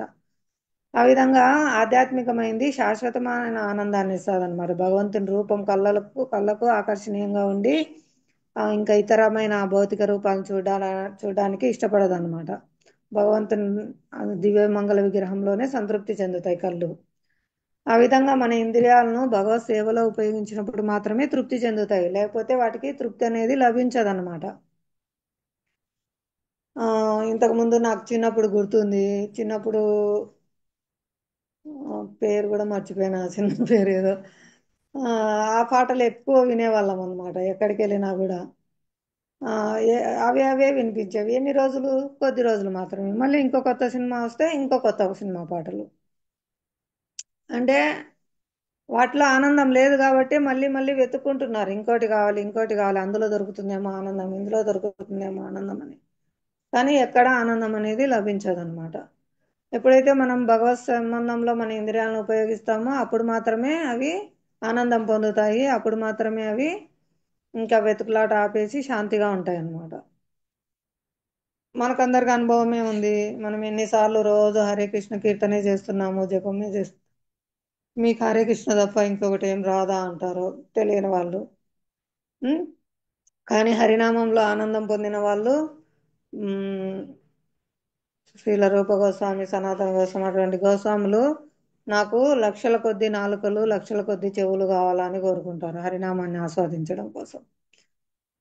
[SPEAKER 1] ఆ విధంగా ఆధ్యాత్మికమైంది శాశ్వతమైన ఆనందాన్ని ఇస్తుంది అనమాట. భగవంతుని రూపం కళ్ళకు ఆకర్షణీయంగా ఉండి ఇంకా ఇతరమైన భౌతిక రూపాలను చూడడానికి ఇష్టపడదు అనమాట. భగవంతుని దివ్య మంగళ విగ్రహంలోనే సంతృప్తి చెందుతాయి కళ్ళు. ఆ విధంగా మన ఇంద్రియాలను భగవత్ సేవలో ఉపయోగించినప్పుడు మాత్రమే తృప్తి చెందుతాయి, లేకపోతే వాటికి తృప్తి అనేది లభించదన్నమాట. ఇంతకుముందు నాకు చిన్నప్పుడు గుర్తుంది, చిన్నప్పుడు పేరు కూడా మర్చిపోయినా, సినిమా పేరు ఏదో. ఆ పాటలు ఎక్కువ వినేవాళ్ళం అనమాట, ఎక్కడికి వెళ్ళినా కూడా. అవే వినిపించేవి. ఎన్ని రోజులు? కొద్ది రోజులు మాత్రమే. మళ్ళీ ఇంకో కొత్త సినిమా వస్తే ఇంకో కొత్త సినిమా పాటలు. అంటే వాటిలో ఆనందం లేదు కాబట్టి మళ్ళీ మళ్ళీ వెతుక్కుంటున్నారు, ఇంకోటి కావాలి, ఇంకోటి కావాలి, అందులో దొరుకుతుందేమో ఆనందం, ఇందులో దొరుకుతుందేమో ఆనందం అని. కానీ ఎక్కడ ఆనందం అనేది లభించదన్నమాట. ఎప్పుడైతే మనం భగవత్ సంబంధంలో మన ఇంద్రియాలను ఉపయోగిస్తామో అప్పుడు మాత్రమే అవి ఆనందం పొందుతాయి. అప్పుడు మాత్రమే అవి ఇంకా వెతుకులాట ఆపేసి శాంతిగా ఉంటాయి అన్నమాట. మనకందరికి అనుభవమే ఉంది. మనం ఎన్నిసార్లు రోజు హరే కృష్ణ కీర్తనే చేస్తున్నాము, జపమే చేస్తున్నాము. మీకు హరే కృష్ణ తప్ప ఇంకొకటి ఏం రాదా అంటారు తెలియని వాళ్ళు. కానీ హరినామంలో ఆనందం పొందిన వాళ్ళు శ్రీల రూప గోస్వామి, సనాతన గోస్వామి అటువంటి గోస్వాములు నాకు లక్షల కొద్ది నాలుకలు, లక్షల కొద్ది చెవులు కావాలని కోరుకుంటారు హరినామాన్ని ఆస్వాదించడం కోసం.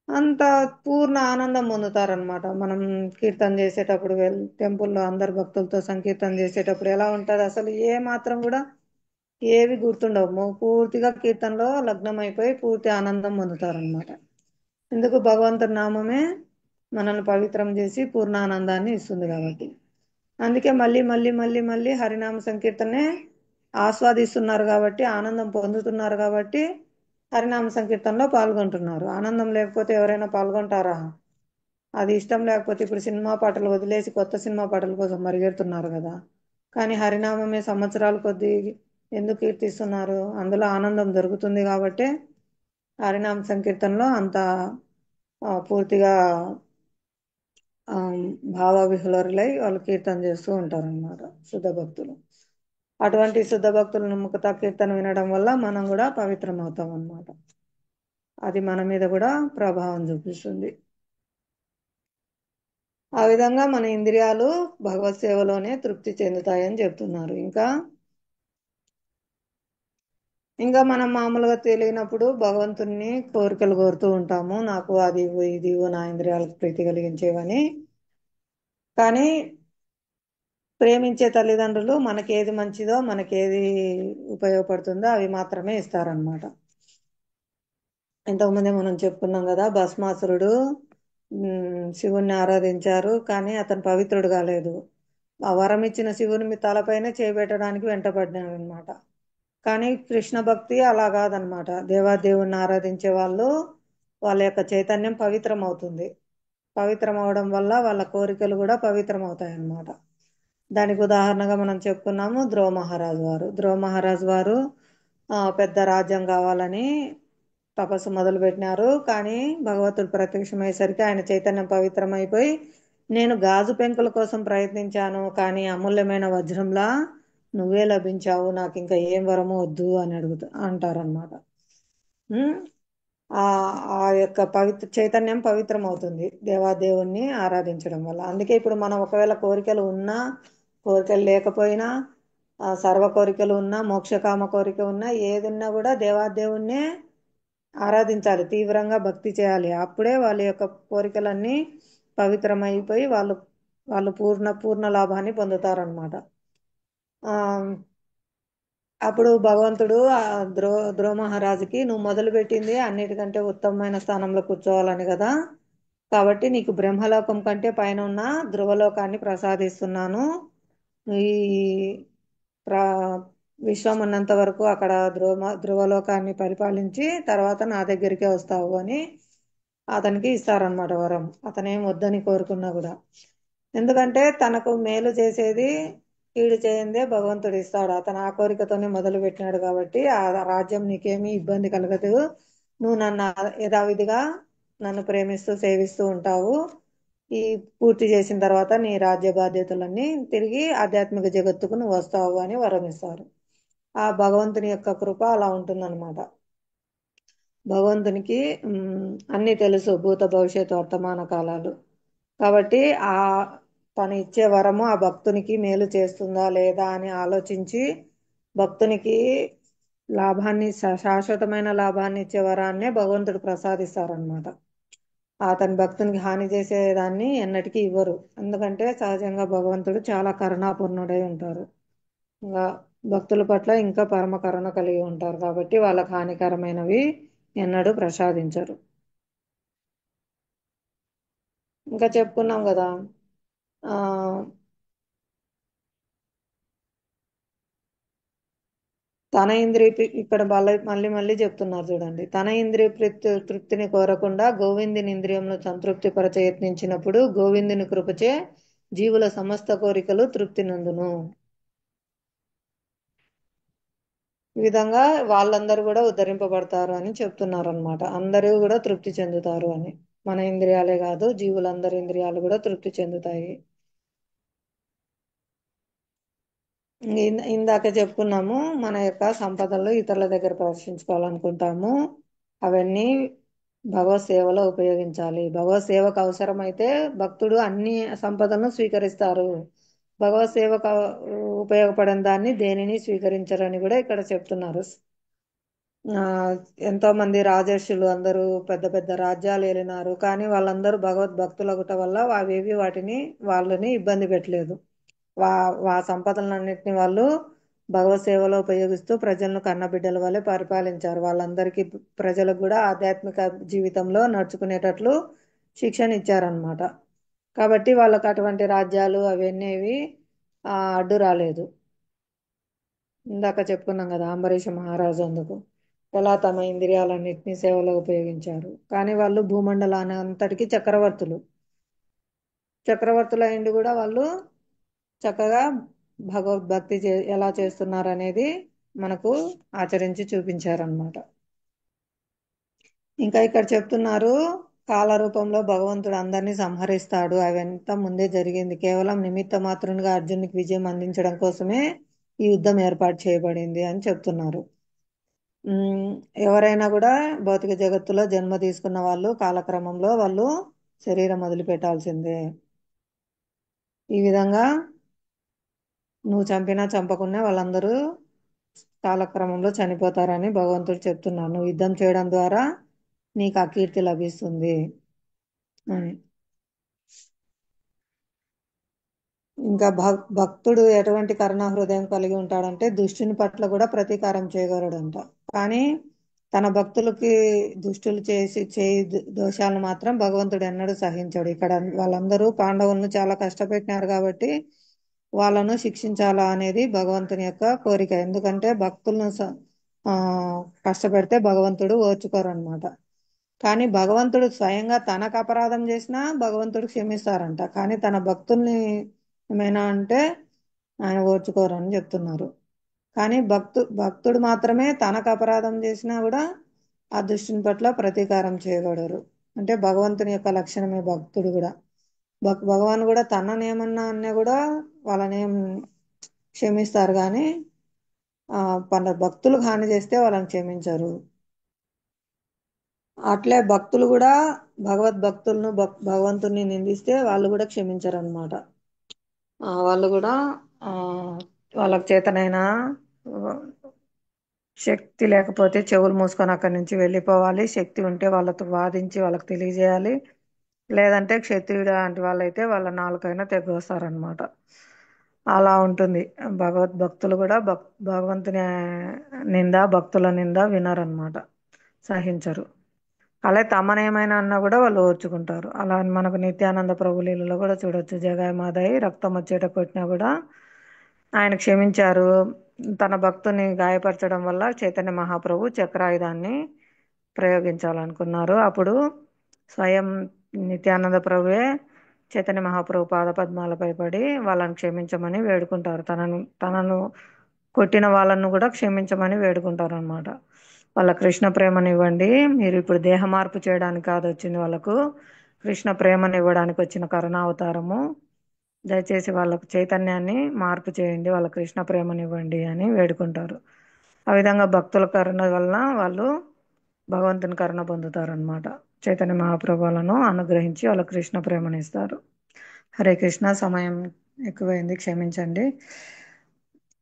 [SPEAKER 1] అంత పూర్ణ ఆనందం పొందుతారనమాట. మనం కీర్తన చేసేటప్పుడు టెంపుల్లో అందరు భక్తులతో సంకీర్తన చేసేటప్పుడు ఎలా ఉంటుంది, అసలు ఏ మాత్రం కూడా ఏవి గుర్తుండవు. పూర్తిగా కీర్తనలో లగ్నం అయిపోయి పూర్తి ఆనందం పొందుతారనమాట. ఎందుకు? భగవంతుడి నామమే మనల్ని పవిత్రం చేసి పూర్ణానందాన్ని ఇస్తుంది కాబట్టి. అందుకే మళ్ళీ మళ్ళీ మళ్ళీ మళ్ళీ హరినామ సంకీర్తనే ఆస్వాదిస్తున్నారు కాబట్టి, ఆనందం పొందుతున్నారు కాబట్టి హరినామ సంకీర్తనలో పాల్గొంటున్నారు. ఆనందం లేకపోతే ఎవరైనా పాల్గొంటారా? అది ఇష్టం లేకపోతే ఇప్పుడు సినిమా పాటలు వదిలేసి కొత్త సినిమా పాటల కోసం పరిగెడుతున్నారు కదా. కానీ హరినామమే సంవత్సరాల కొద్దీ ఎందుకు కీర్తిస్తున్నారు? అందులో ఆనందం దొరుకుతుంది కాబట్టి హరినామ సంకీర్తనలో అంత పూర్తిగా ఆ, భావవిహులరులై వాళ్ళు కీర్తన చేస్తూ ఉంటారు అన్నమాట శుద్ధ భక్తులు. అటువంటి శుద్ధ భక్తులను ముఖత కీర్తన వినడం వల్ల మనం కూడా పవిత్రం అవుతాం అన్నమాట. అది మన మీద కూడా ప్రభావం చూపిస్తుంది. ఆ విధంగా మన ఇంద్రియాలు భగవత్ సేవలోనే తృప్తి చెందుతాయని చెప్తున్నారు. ఇంకా మనం మామూలుగా తెలియనప్పుడు భగవంతుని కోరికలు కోరుతూ ఉంటాము, నాకు అది ఇవ్వు, ఇది ఇవ్వు, నా ఇంద్రియాలకు ప్రీతి కలిగించేవని. కానీ ప్రేమించే తల్లిదండ్రులు మనకేది మంచిదో, మనకేది ఉపయోగపడుతుందో అవి మాత్రమే ఇస్తారనమాట. ఇంతకుముందే మనం చెప్పుకున్నాం కదా, భస్మాసురుడు శివుణ్ణి ఆరాధించారు, కానీ అతను పవిత్రుడు కాలేదు. ఆ వరం ఇచ్చిన శివుని తలపైన చేపెట్టడానికి వెంటబడ్డాడు అనమాట. కానీ కృష్ణ భక్తి అలా కాదనమాట. దేవాదేవుణ్ణి ఆరాధించే వాళ్ళ యొక్క చైతన్యం పవిత్రం అవుతుంది. పవిత్రం అవడం వల్ల వాళ్ళ కోరికలు కూడా పవిత్రం అవుతాయి అన్నమాట. దానికి ఉదాహరణగా మనం చెప్పుకున్నాము ధ్రువ మహారాజు వారు పెద్ద రాజ్యం కావాలని తపస్సు మొదలు పెట్టినారు. కానీ భగవంతుడు ప్రత్యక్షమయ్యేసరికి ఆయన చైతన్యం పవిత్రమైపోయి, నేను గాజు పెంకుల కోసం ప్రయత్నించాను, కానీ అమూల్యమైన వజ్రంలా నువ్వే లభించావు, నాకు ఇంకా ఏం వరము వద్దు అని అంటారనమాట. ఆ ఆ యొక్క చైతన్యం పవిత్రం అవుతుంది దేవాదేవుణ్ణి ఆరాధించడం వల్ల. అందుకే ఇప్పుడు మనం ఒకవేళ కోరికలు ఉన్నా, కోరికలు లేకపోయినా, సర్వ కోరికలు ఉన్నా, మోక్షకామ కోరిక ఉన్నా, ఏది ఉన్నా కూడా దేవాదేవుణ్ణే ఆరాధించాలి, తీవ్రంగా భక్తి చేయాలి. అప్పుడే వాళ్ళ యొక్క కోరికలన్నీ పవిత్రమైపోయి వాళ్ళు పూర్ణ లాభాన్ని పొందుతారనమాట. అప్పుడు భగవంతుడు ధ్రువ మహారాజుకి, నువ్వు మొదలుపెట్టింది అన్నిటికంటే ఉత్తమమైన స్థానంలో కూర్చోవాలని కదా, కాబట్టి నీకు బ్రహ్మలోకం కంటే పైన ఉన్న ధ్రువలోకాన్ని ప్రసాదిస్తున్నాను. ఈ విశ్వం ఉన్నంత వరకు అక్కడ ధ్రువలోకాన్ని పరిపాలించి తర్వాత నా దగ్గరికే వస్తావు అని అతనికి ఇస్తారనమాట వరం. అతనేం వద్దని కోరుకున్నా కూడా, ఎందుకంటే తనకు మేలు చేసేది కీడు చేయందే భగవంతుడు ఇస్తాడు. అతను ఆ కోరికతోనే మొదలు పెట్టినాడు కాబట్టి ఆ రాజ్యం నీకేమీ ఇబ్బంది కలగదు. నువ్వు నన్ను యథావిధిగా నన్ను ప్రేమిస్తూ సేవిస్తూ ఉంటావు. ఈ పూర్తి చేసిన తర్వాత నీ రాజ్య బాధ్యతలన్నీ తిరిగి ఆధ్యాత్మిక జగత్తుకు నువ్వు వస్తావు అని వరం ఇస్తారు. ఆ భగవంతుని యొక్క కృప అలా ఉంటుందన్నమాట. భగవంతునికి అన్నీ తెలుసు, భూత భవిష్యత్తు వర్తమాన కాలాలు. కాబట్టి తను ఇచ్చే వరము ఆ భక్తునికి మేలు చేస్తుందా లేదా అని ఆలోచించి భక్తునికి శాశ్వతమైన లాభాన్ని ఇచ్చే వరాన్నే భగవంతుడు ప్రసాదిస్తారనమాట. అతని భక్తునికి హాని చేసేదాన్ని ఎన్నటికీ ఇవ్వరు. ఎందుకంటే సహజంగా భగవంతుడు చాలా కరుణాపూర్ణుడై ఉంటారు. ఇంకా భక్తుల పట్ల ఇంకా పరమ కరుణ కలిగి ఉంటారు కాబట్టి వాళ్ళకి హానికరమైనవి ఎన్నడూ ప్రసాదించరు. ఇంకా చెప్పుకున్నాం కదా, ఆ తన ఇంద్రియ ఇక్కడ మళ్ళీ మళ్ళీ చెప్తున్నారు చూడండి, తన ఇంద్రియ తృప్తిని కోరకుండా గోవిందుని ఇంద్రియంలో సంతృప్తి పరచ యత్నించినప్పుడు గోవిందుని కృపచే జీవుల సమస్త కోరికలు తృప్తి నందును. ఈ విధంగా వాళ్ళందరూ కూడా ఉద్ధరింపబడతారు అని చెప్తున్నారు అనమాట. అందరూ కూడా తృప్తి చెందుతారు అని. మన ఇంద్రియాలే కాదు, జీవులందరి ఇంద్రియాలు కూడా తృప్తి చెందుతాయి. ఇందాక చెప్పుకున్నాము, మన యొక్క సంపదలు ఇతరుల దగ్గర ప్రదర్శించుకోవాలనుకుంటాము. అవన్నీ భగవత్ సేవలో ఉపయోగించాలి. భగవత్ సేవకు అవసరమైతే భక్తుడు అన్ని సంపదలను స్వీకరిస్తారు. భగవత్ సేవకు ఉపయోగపడిన దాన్ని దేనిని స్వీకరించరని కూడా ఇక్కడ చెప్తున్నారు. ఎంతో మంది రాజర్షులు అందరూ పెద్ద పెద్ద రాజ్యాలు ఏలినారు, కానీ వాళ్ళందరూ భగవద్భక్తులగుట వల్ల అవేవి వాళ్ళని ఇబ్బంది పెట్టలేదు. ఆ సంపదలన్నింటినీ వాళ్ళు భగవత్ సేవలో ఉపయోగిస్తూ ప్రజలను కన్నబిడ్డల వల్లే పరిపాలించారు. వాళ్ళందరికీ ప్రజలకు కూడా ఆధ్యాత్మిక జీవితంలో నడుచుకునేటట్లు శిక్షణ ఇచ్చారనమాట. కాబట్టి వాళ్ళకి అటువంటి రాజ్యాలు అవన్నీ అడ్డు రాలేదు. ఇందాక చెప్పుకున్నాం కదా, అంబరీష మహారాజు అందుకు ఎలా తమ ఇంద్రియాలన్నింటినీ సేవలో ఉపయోగించారు. కానీ వాళ్ళు భూమండలాన్ని అంతటికీ చక్రవర్తులు అయింది కూడా వాళ్ళు చక్కగా భగవద్భక్తి ఎలా చేస్తున్నారు అనేది మనకు ఆచరించి చూపించారనమాట. ఇంకా ఇక్కడ చెప్తున్నారు, కాల రూపంలో భగవంతుడు అందరినీ సంహరిస్తాడు, అవంతా ముందే జరిగింది, కేవలం నిమిత్త మాత్రునిగా అర్జునునికి విజయం అందించడం కోసమే ఈ యుద్ధం ఏర్పాటు చేయబడింది అని చెప్తున్నారు. ఎవరైనా కూడా భౌతిక జగత్తులో జన్మ తీసుకున్న వాళ్ళు కాలక్రమంలో వాళ్ళు శరీరం వదిలిపెట్టాల్సిందే. ఈ విధంగా నువ్వు చంపినా చంపకున్నా వాళ్ళందరూ కాలక్రమంలో చనిపోతారని భగవంతుడు చెప్తున్నాడు. నువ్వు యుద్ధం చేయడం ద్వారా నీకు ఆ కీర్తి లభిస్తుంది అని. ఇంకా భక్తుడు ఎటువంటి కరుణా హృదయం కలిగి ఉంటాడంటే దుష్టుని పట్ల కూడా ప్రతీకారం చేయగలడంట. కానీ తన భక్తులకి దుష్టులు చేయి దోషాలను మాత్రం భగవంతుడు ఎన్నడూ సహించాడు. ఇక్కడ వాళ్ళందరూ పాండవులను చాలా కష్టపెట్టినారు కాబట్టి వాళ్ళను శిక్షించాలా అనేది భగవంతుని యొక్క కోరిక. ఎందుకంటే భక్తులను కష్టపెడితే భగవంతుడు ఓర్చుకోరనమాట. కానీ భగవంతుడు స్వయంగా తనకు అపరాధం చేసినా భగవంతుడు క్షమిస్తారంట. కానీ తన భక్తుల్ని ఏమైనా అంటే ఆయన ఓర్చుకోరని చెప్తున్నారు. కానీ భక్తుడు మాత్రమే తనకు అపరాధం చేసినా కూడా ఆ దుష్టుని పట్ల ప్రతీకారం చేయగలరు. అంటే భగవంతుని యొక్క లక్షణమే భక్తుడు కూడా. భగవాన్ కూడా తననేమన్నా అన్నా కూడా వాళ్ళనేం క్షమిస్తారు, కానీ భక్తులకు హాని చేస్తే వాళ్ళని క్షమించరు. అట్లే భక్తులు కూడా భగవద్భక్తులను భగవంతుని నిందిస్తే వాళ్ళు కూడా క్షమించరు అనమాట. వాళ్ళు కూడా వాళ్ళకి చేతనైనా శక్తి లేకపోతే చెవులు మూసుకొని అక్కడి నుంచి వెళ్ళిపోవాలి, శక్తి ఉంటే వాళ్ళతో వాదించి వాళ్ళకి తెలియజేయాలి, లేదంటే క్షత్రియుడు లాంటి వాళ్ళైతే వాళ్ళ నాలుకైనా తెగొస్తారనమాట. అలా ఉంటుంది. భగవద్భక్తులు కూడా భగవంతుని నింద భక్తుల నింద వినరనమాట, సహించరు. అలా తమనేమైనా అన్నా కూడా వాళ్ళు ఓర్చుకుంటారు. అలా మనకు నిత్యానంద ప్రభు లీలలో కూడా చూడొచ్చు. జగాయ మాదాయి రక్తం వచ్చేట కొట్టినా కూడా ఆయన క్షమించారు. తన భక్తుని గాయపరచడం వల్ల చైతన్య మహాప్రభు చక్రాయుధాన్ని ప్రయోగించాలనుకున్నారు. అప్పుడు స్వయం నిత్యానంద ప్రభువే చైతన్య మహాప్రభు పాదపద్మాలపై పడి వాళ్ళని క్షమించమని వేడుకుంటారు. తనను కొట్టిన వాళ్ళను కూడా క్షమించమని వేడుకుంటారు అనమాట. వాళ్ళ కృష్ణ ప్రేమనివ్వండి, మీరు ఇప్పుడు దేహ మార్పు చేయడానికి కాదు వచ్చింది, వాళ్ళకు కృష్ణ ప్రేమను ఇవ్వడానికి వచ్చిన కరుణావతారము, దయచేసి వాళ్ళకు చైతన్యాన్ని మార్పు చేయండి, వాళ్ళ కృష్ణ ప్రేమనివ్వండి అని వేడుకుంటారు. ఆ విధంగా భక్తుల కరుణ వలన వాళ్ళు భగవంతుని కరుణ పొందుతారనమాట. చైతన్య మహాప్రభువులను అనుగ్రహించి వాళ్ళ కృష్ణ ప్రేమనిస్తారు. హరే కృష్ణ. సమయం ఎక్కువైంది, క్షమించండి.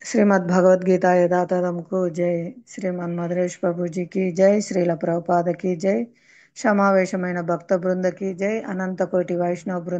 [SPEAKER 1] శ్రీమద్ భగవద్గీత యథాతథంకు జై. శ్రీమన్ మధురేష్ ప్రభుజీకి జై. శ్రీల ప్రభుపాదకి జై. సమావేశమైన భక్త బృందకి జై. అనంత కోటి వైష్ణవ బృంద